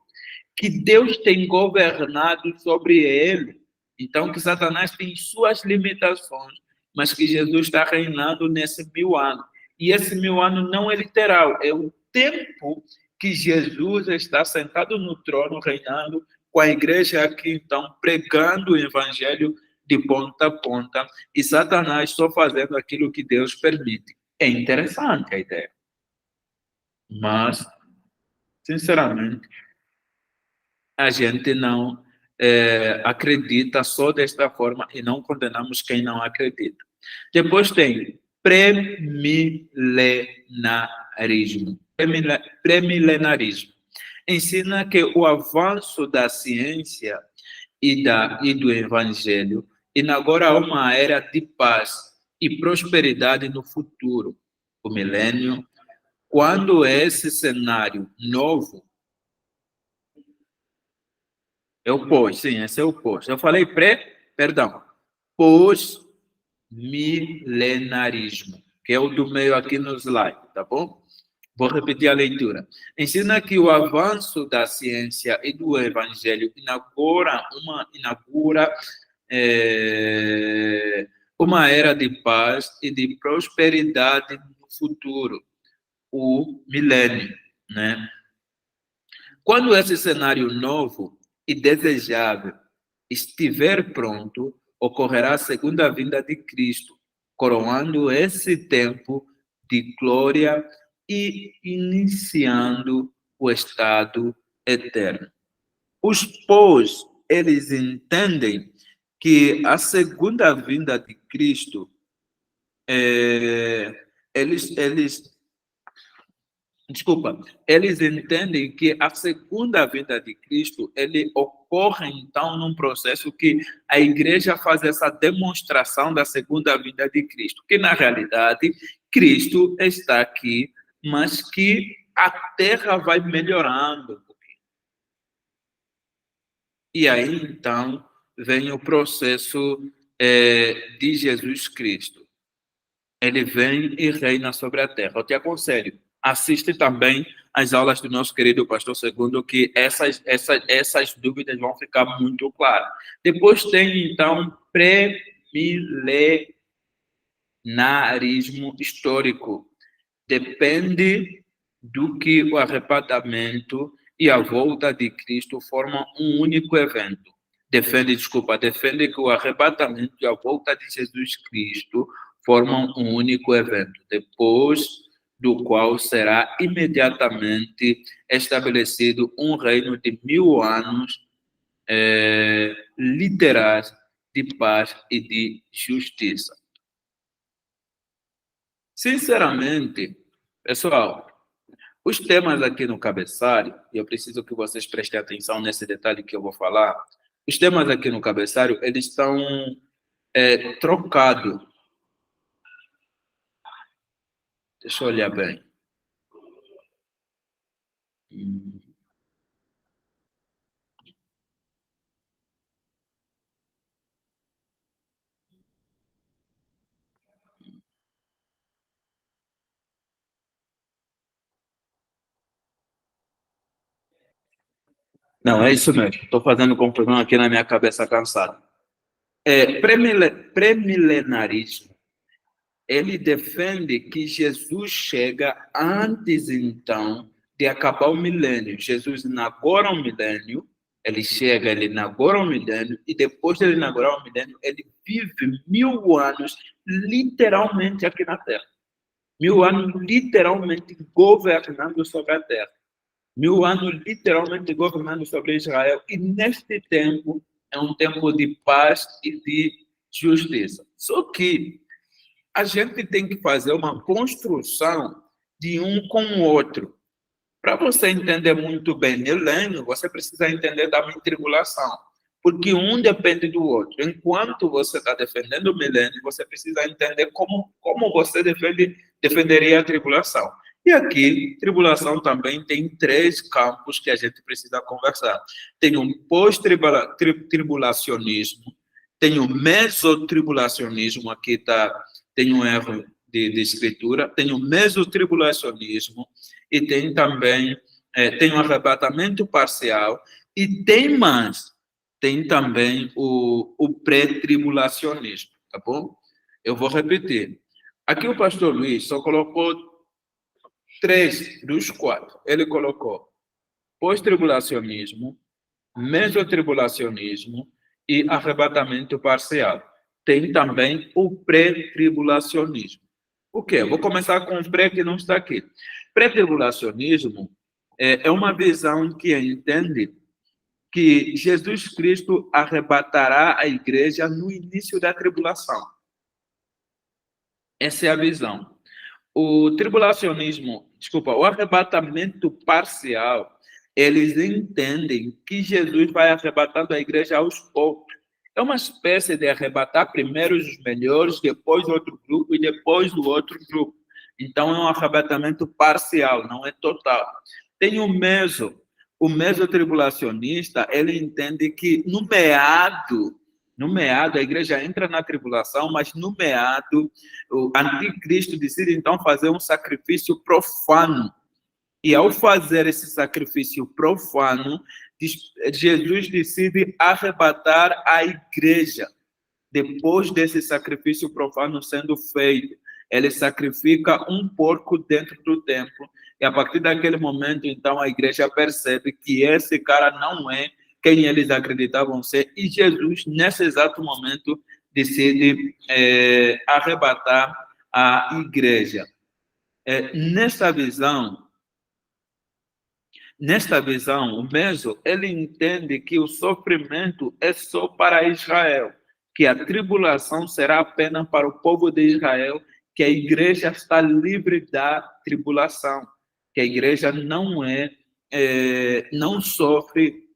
que Deus tem governado sobre ele. Então, que Satanás tem suas limitações, mas que Jesus está reinando nesse 1000 anos. E esse 1000 anos não é literal, é o tempo que Jesus está sentado no trono, reinando, com a igreja aqui, então, pregando o evangelho de ponta a ponta, e Satanás só fazendo aquilo que Deus permite. É interessante a ideia. Mas, sinceramente, a gente não acredita só desta forma e não condenamos quem não acredita. Depois tem premilenarismo. Premilenarismo ensina que o avanço da ciência e do evangelho inaugura uma era de paz e prosperidade no futuro, o milênio, quando esse cenário novo é o pós, sim, esse é o pós. Eu falei pós-milenarismo, que é o do meio aqui no slide, tá bom? Vou repetir a leitura. Ensina que o avanço da ciência e do evangelho inaugura uma era de paz e de prosperidade no futuro, o milênio, né? Quando esse cenário novo e desejável estiver pronto, ocorrerá a segunda vinda de Cristo, coroando esse tempo de glória e iniciando o estado eterno. Os pós, eles entendem que a segunda vinda de Cristo, eles entendem que a segunda vinda de Cristo, ele ocorre, então, num processo que a igreja faz essa demonstração da segunda vinda de Cristo, que, na realidade, Cristo está aqui, mas que a terra vai melhorando um pouquinho. E aí, então, vem o processo de Jesus Cristo. Ele vem e reina sobre a terra. Eu te aconselho, assiste também as aulas do nosso querido pastor Segundo, que essas dúvidas vão ficar muito claras. Depois tem, então, pré-milenarismo. narismo histórico. Depende do que o arrebatamento e a volta de Cristo formam um único evento. Defende que o arrebatamento e a volta de Jesus Cristo formam um único evento, depois do qual será imediatamente estabelecido um reino de 1000 anos literais de paz e de justiça. Sinceramente, pessoal, os temas aqui no cabeçalho, e eu preciso que vocês prestem atenção nesse detalhe que eu vou falar, os temas aqui no cabeçalho, eles estão trocados. Deixa eu olhar bem. Não, é isso mesmo. Estou fazendo confusão aqui na minha cabeça cansada. Premilenarismo. Ele defende que Jesus chega antes, então, de acabar o milênio. Jesus inaugura o milênio, ele chega, ele inaugura o milênio, e depois de ele inaugurar o milênio, ele vive 1000 anos, literalmente, aqui na Terra. 1000 anos, literalmente, governando sobre a Terra. 1000 anos, literalmente, governando sobre Israel. E neste tempo, é um tempo de paz e de justiça. Só que a gente tem que fazer uma construção de um com o outro. Para você entender muito bem milênio, você precisa entender também tribulação. Porque um depende do outro. Enquanto você está defendendo o milênio, você precisa entender como você defenderia a tribulação. E aqui, tribulação também tem 3 campos que a gente precisa conversar. Tem um pós-tribulacionismo, tem o mesotribulacionismo, aqui tem um erro de escritura, tem o mesotribulacionismo, e tem também tem um arrebatamento parcial, e tem mais, tem também o pré-tribulacionismo, tá bom? Eu vou repetir. Aqui o pastor Luiz só colocou 3 dos 4. Ele colocou pós-tribulacionismo, mesotribulacionismo e arrebatamento parcial. Tem também o pré-tribulacionismo. O quê? Vou começar com o pré que não está aqui. Pré-tribulacionismo é uma visão que entende que Jesus Cristo arrebatará a igreja no início da tribulação. Essa é a visão. O arrebatamento parcial, eles entendem que Jesus vai arrebatando a igreja aos poucos. É uma espécie de arrebatar primeiro os melhores, depois outro grupo e depois o outro grupo. Então, é um arrebatamento parcial, não é total. Tem o mesotribulacionista, ele entende que no meado, a igreja entra na tribulação, mas no meado, o anticristo decide então fazer um sacrifício profano. E ao fazer esse sacrifício profano, Jesus decide arrebatar a igreja. Depois desse sacrifício profano sendo feito, ele sacrifica um porco dentro do templo. E a partir daquele momento, então, a igreja percebe que esse cara não é quem eles acreditavam ser, e Jesus, nesse exato momento, decide arrebatar a igreja. Nesta visão, o Meso, ele entende que o sofrimento é só para Israel, que a tribulação será apenas para o povo de Israel, que a igreja está livre da tribulação, que a igreja não sofre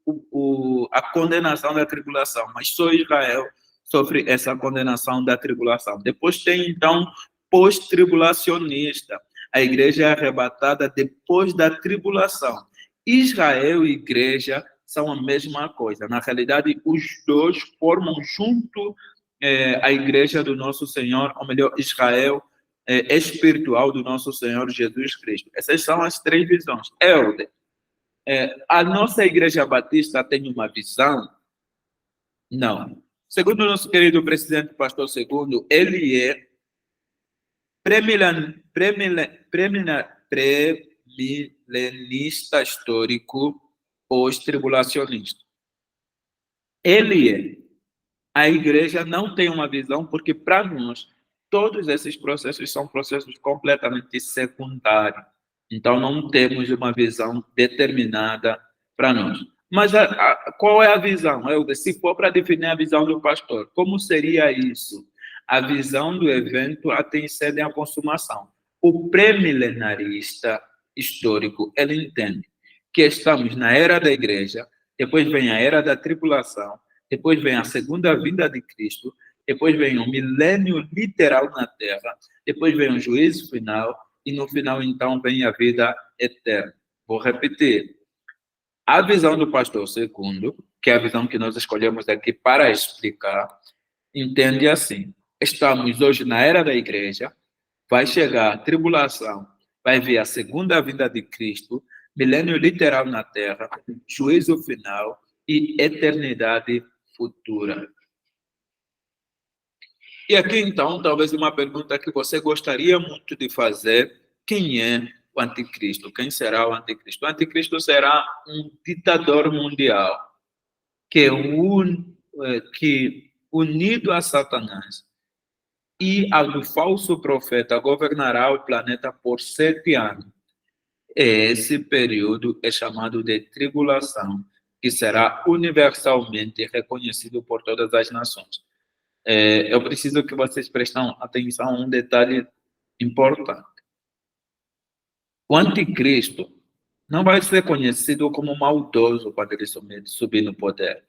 a condenação da tribulação, mas só Israel sofre essa condenação da tribulação. Depois tem, então, pós-tribulacionista. A igreja é arrebatada depois da tribulação. Israel e igreja são a mesma coisa. Na realidade, os dois formam junto a igreja do nosso Senhor, ou melhor, Israel espiritual do nosso Senhor Jesus Cristo. Essas são as 3 visões. Helder, a nossa igreja batista tem uma visão? Não. Segundo o nosso querido presidente pastor Segundo, ele é Premilenista histórico pós-tribulacionista. Ele é. A igreja não tem uma visão, porque para nós, todos esses processos são processos completamente secundários. Então, não temos uma visão determinada para nós. Mas qual é a visão? Se for para definir a visão do pastor, como seria isso? A visão do evento antecede a consumação. O pré-milenarista histórico, ele entende que estamos na era da igreja, depois vem a era da tribulação, depois vem a segunda vinda de Cristo, depois vem o milênio literal na Terra, depois vem o juízo final, e no final, então, vem a vida eterna. Vou repetir. A visão do pastor segundo, que é a visão que nós escolhemos aqui para explicar, entende assim: estamos hoje na era da igreja, vai chegar a tribulação, vai vir a segunda vinda de Cristo, milênio literal na Terra, juízo final e eternidade futura. E aqui, então, talvez uma pergunta que você gostaria muito de fazer: quem é o anticristo? Quem será o anticristo? O anticristo será um ditador mundial que unido a Satanás e ao falso profeta, governará o planeta por 7 anos. Esse período é chamado de tribulação, que será universalmente reconhecido por todas as nações. Eu preciso que vocês prestem atenção a um detalhe importante. O anticristo não vai ser conhecido como maldoso quando ele subir no poder.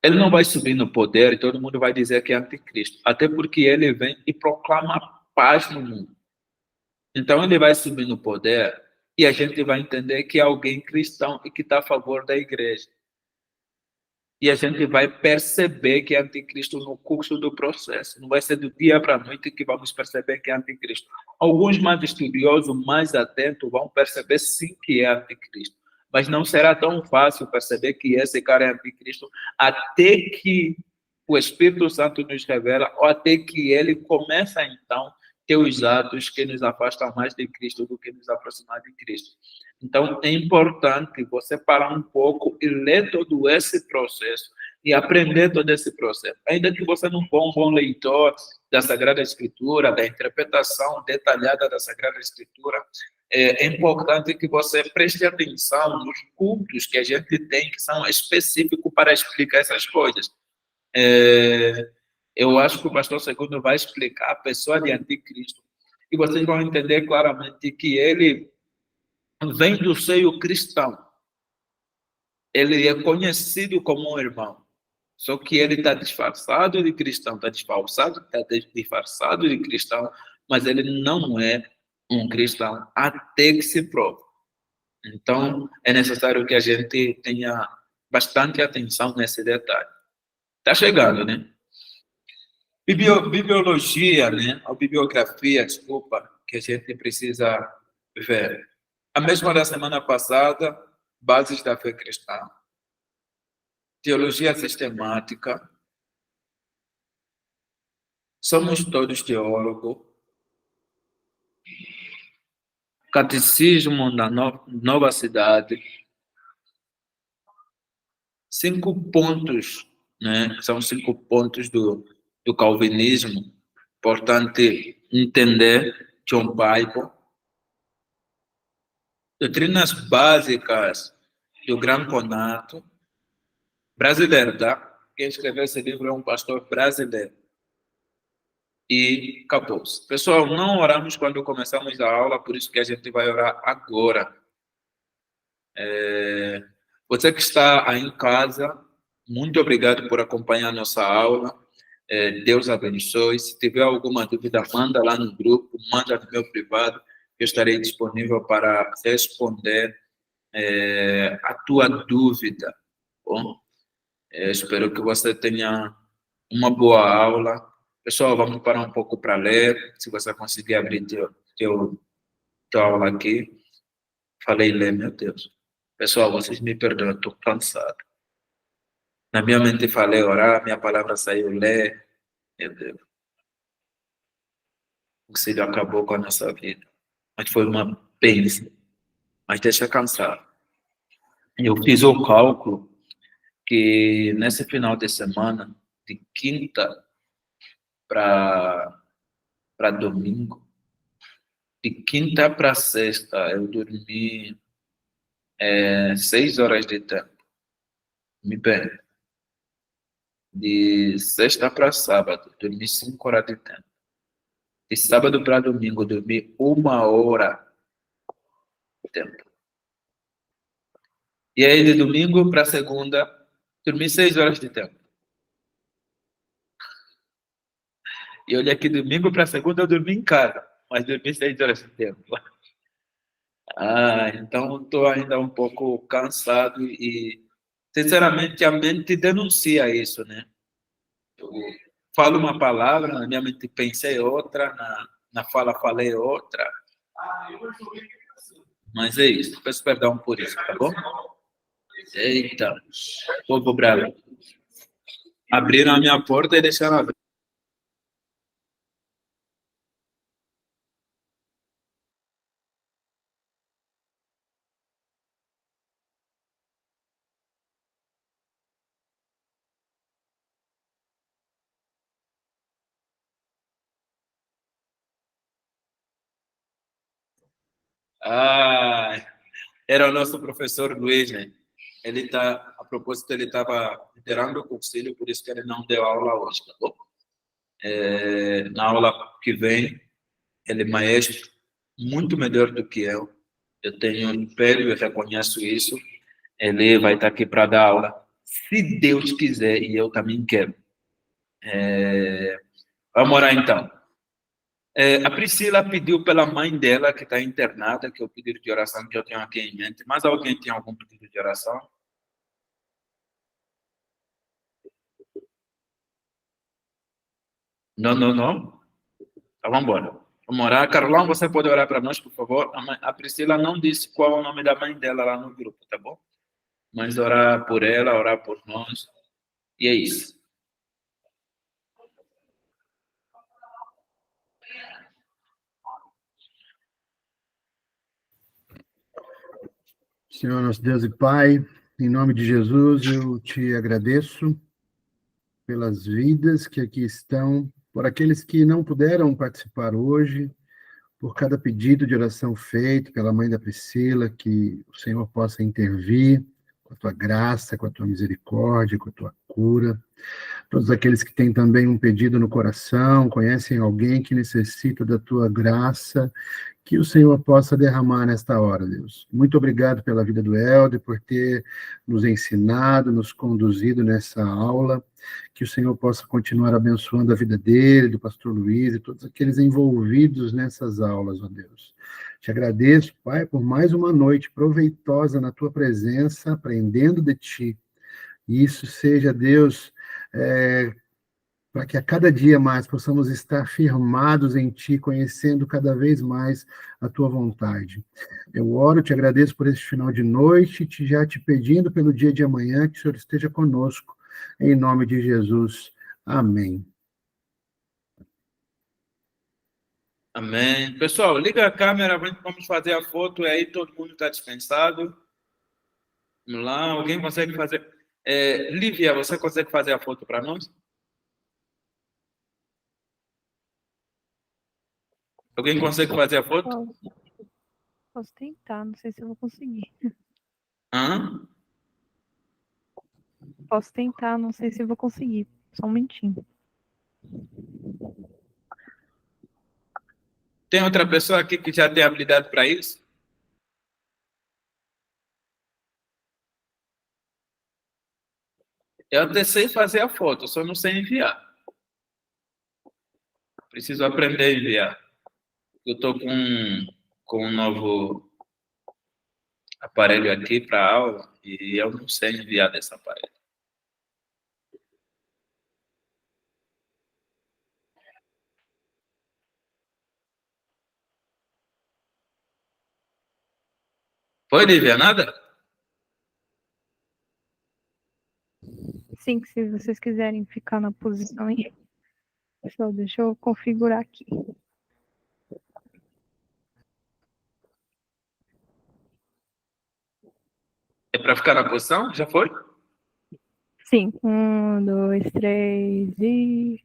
Ele não vai subir no poder e todo mundo vai dizer que é anticristo, até porque ele vem e proclama paz no mundo. Então ele vai subir no poder e a gente vai entender que é alguém cristão e que está a favor da igreja. E a gente vai perceber que é anticristo no curso do processo. Não vai ser do dia para a noite que vamos perceber que é anticristo. Alguns mais estudiosos, mais atentos, vão perceber sim que é anticristo. Mas não será tão fácil perceber que esse cara é anticristo até que o Espírito Santo nos revela, ou até que ele começa, então, ter os atos que nos afastam mais de Cristo do que nos aproximar de Cristo. Então, é importante você parar um pouco e ler todo esse processo e aprender todo esse processo. Ainda que você não for um bom leitor da Sagrada Escritura, da interpretação detalhada da Sagrada Escritura, é importante que você preste atenção nos cultos que a gente tem, que são específicos para explicar essas coisas. Eu acho que o pastor segundo vai explicar a pessoa de anticristo, e vocês vão entender claramente que ele vem do seio cristão. Ele é conhecido como um irmão, só que ele está disfarçado de cristão, está disfarçado de cristão, mas ele não é um cristão até que se prove. Então, é necessário que a gente tenha bastante atenção nesse detalhe. Está chegando, né? Bibliologia, né? Ou bibliografia, desculpa, que a gente precisa ver. A mesma da semana passada, bases da fé cristã, teologia sistemática, somos todos teólogos, catecismo da nova cidade, 5 pontos, né? São 5 pontos do calvinismo, importante entender John Bible, doutrinas básicas do Gran Conato, brasileiro, tá? Quem escreveu esse livro é um pastor brasileiro. E acabou. Pessoal, não oramos quando começamos a aula, por isso que a gente vai orar agora. Você que está aí em casa, muito obrigado por acompanhar nossa aula. Deus abençoe. Se tiver alguma dúvida, manda lá no grupo, manda no meu privado. Eu estarei disponível para responder a tua dúvida. Bom, espero que você tenha uma boa aula. Pessoal, vamos parar um pouco para ler. Se você conseguir abrir tua aula aqui. Falei ler, meu Deus. Pessoal, vocês me perdoem, eu estou cansado. Na minha mente falei orar, minha palavra saiu ler. Meu Deus. O auxílio acabou com a nossa vida. Mas foi uma bênção. Mas deixa cansar. Eu fiz o cálculo que nesse final de semana, de quinta para domingo, de quinta para sexta, eu dormi 6 horas de tempo. Me bem. De sexta para sábado, dormi 5 horas de tempo. De sábado para domingo, dormi 1 hora de tempo. E aí, de domingo para segunda, dormi 6 horas de tempo. E olha que domingo para segunda eu dormi em casa, mas dormi 6 horas de tempo. Então estou ainda um pouco cansado e, sinceramente, a mente denuncia isso, né? Eu falo uma palavra, na minha mente pensei outra, na fala falei outra. Mas é isso, peço perdão por isso, tá bom? Eita, povo bravo. Abriram a minha porta e deixaram abrir. Era o nosso professor Luiz, né? A propósito, ele estava liderando o conselho, por isso que ele não deu aula hoje, tá bom? Na aula que vem, ele é maestro, muito melhor do que eu. Eu tenho um império, eu reconheço isso. Ele vai estar aqui para dar aula, se Deus quiser, e eu também quero. Vamos orar então. A Priscila pediu pela mãe dela, que está internada, que é o pedido de oração que eu tenho aqui em mente. Mas alguém tem algum pedido de oração? Não, não, não. Então, vamos embora. Vamos orar. Carolão, você pode orar para nós, por favor? A Priscila não disse qual é o nome da mãe dela lá no grupo, tá bom? Mas orar por ela, orar por nós. E é isso. Senhor, nosso Deus e Pai, em nome de Jesus, eu te agradeço pelas vidas que aqui estão, por aqueles que não puderam participar hoje, por cada pedido de oração feito pela mãe da Priscila, que o Senhor possa intervir com a tua graça, com a tua misericórdia, com a tua cura. Todos aqueles que têm também um pedido no coração, conhecem alguém que necessita da tua graça, que o Senhor possa derramar nesta hora, Deus. Muito obrigado pela vida do Helder, por ter nos ensinado, nos conduzido nessa aula, que o Senhor possa continuar abençoando a vida dele, do pastor Luiz e todos aqueles envolvidos nessas aulas, ó Deus. Te agradeço, Pai, por mais uma noite proveitosa na tua presença, aprendendo de ti. E isso seja, Deus, para que a cada dia mais possamos estar firmados em Ti, conhecendo cada vez mais a Tua vontade. Eu oro, te agradeço por este final de noite, já te pedindo pelo dia de amanhã, que o Senhor esteja conosco, em nome de Jesus. Amém. Amém. Pessoal, liga a câmera, vamos fazer a foto, e aí todo mundo está dispensado. Vamos lá, alguém consegue fazer... Lívia, você consegue fazer a foto para nós? Alguém consegue fazer a foto? Posso tentar, não sei se eu vou conseguir. Hã? Posso tentar, não sei se eu vou conseguir. Só um minutinho. Tem outra pessoa aqui que já tem habilidade para isso? Eu até sei fazer a foto, só não sei enviar. Preciso aprender a enviar. Eu estou com um novo aparelho aqui para aula e eu não sei enviar desse aparelho. Foi, Lívia? Nada? Sim, se vocês quiserem ficar na posição aí. Pessoal, deixa eu configurar aqui. É para ficar na posição? Já foi? Sim. 1, 2, 3 e.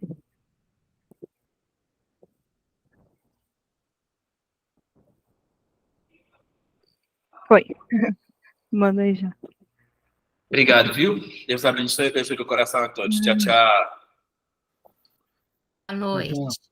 Foi. Manda aí já. Obrigado, viu? Deus abençoe e beijo do coração a todos. Tchau, tchau. Boa noite. Tchau.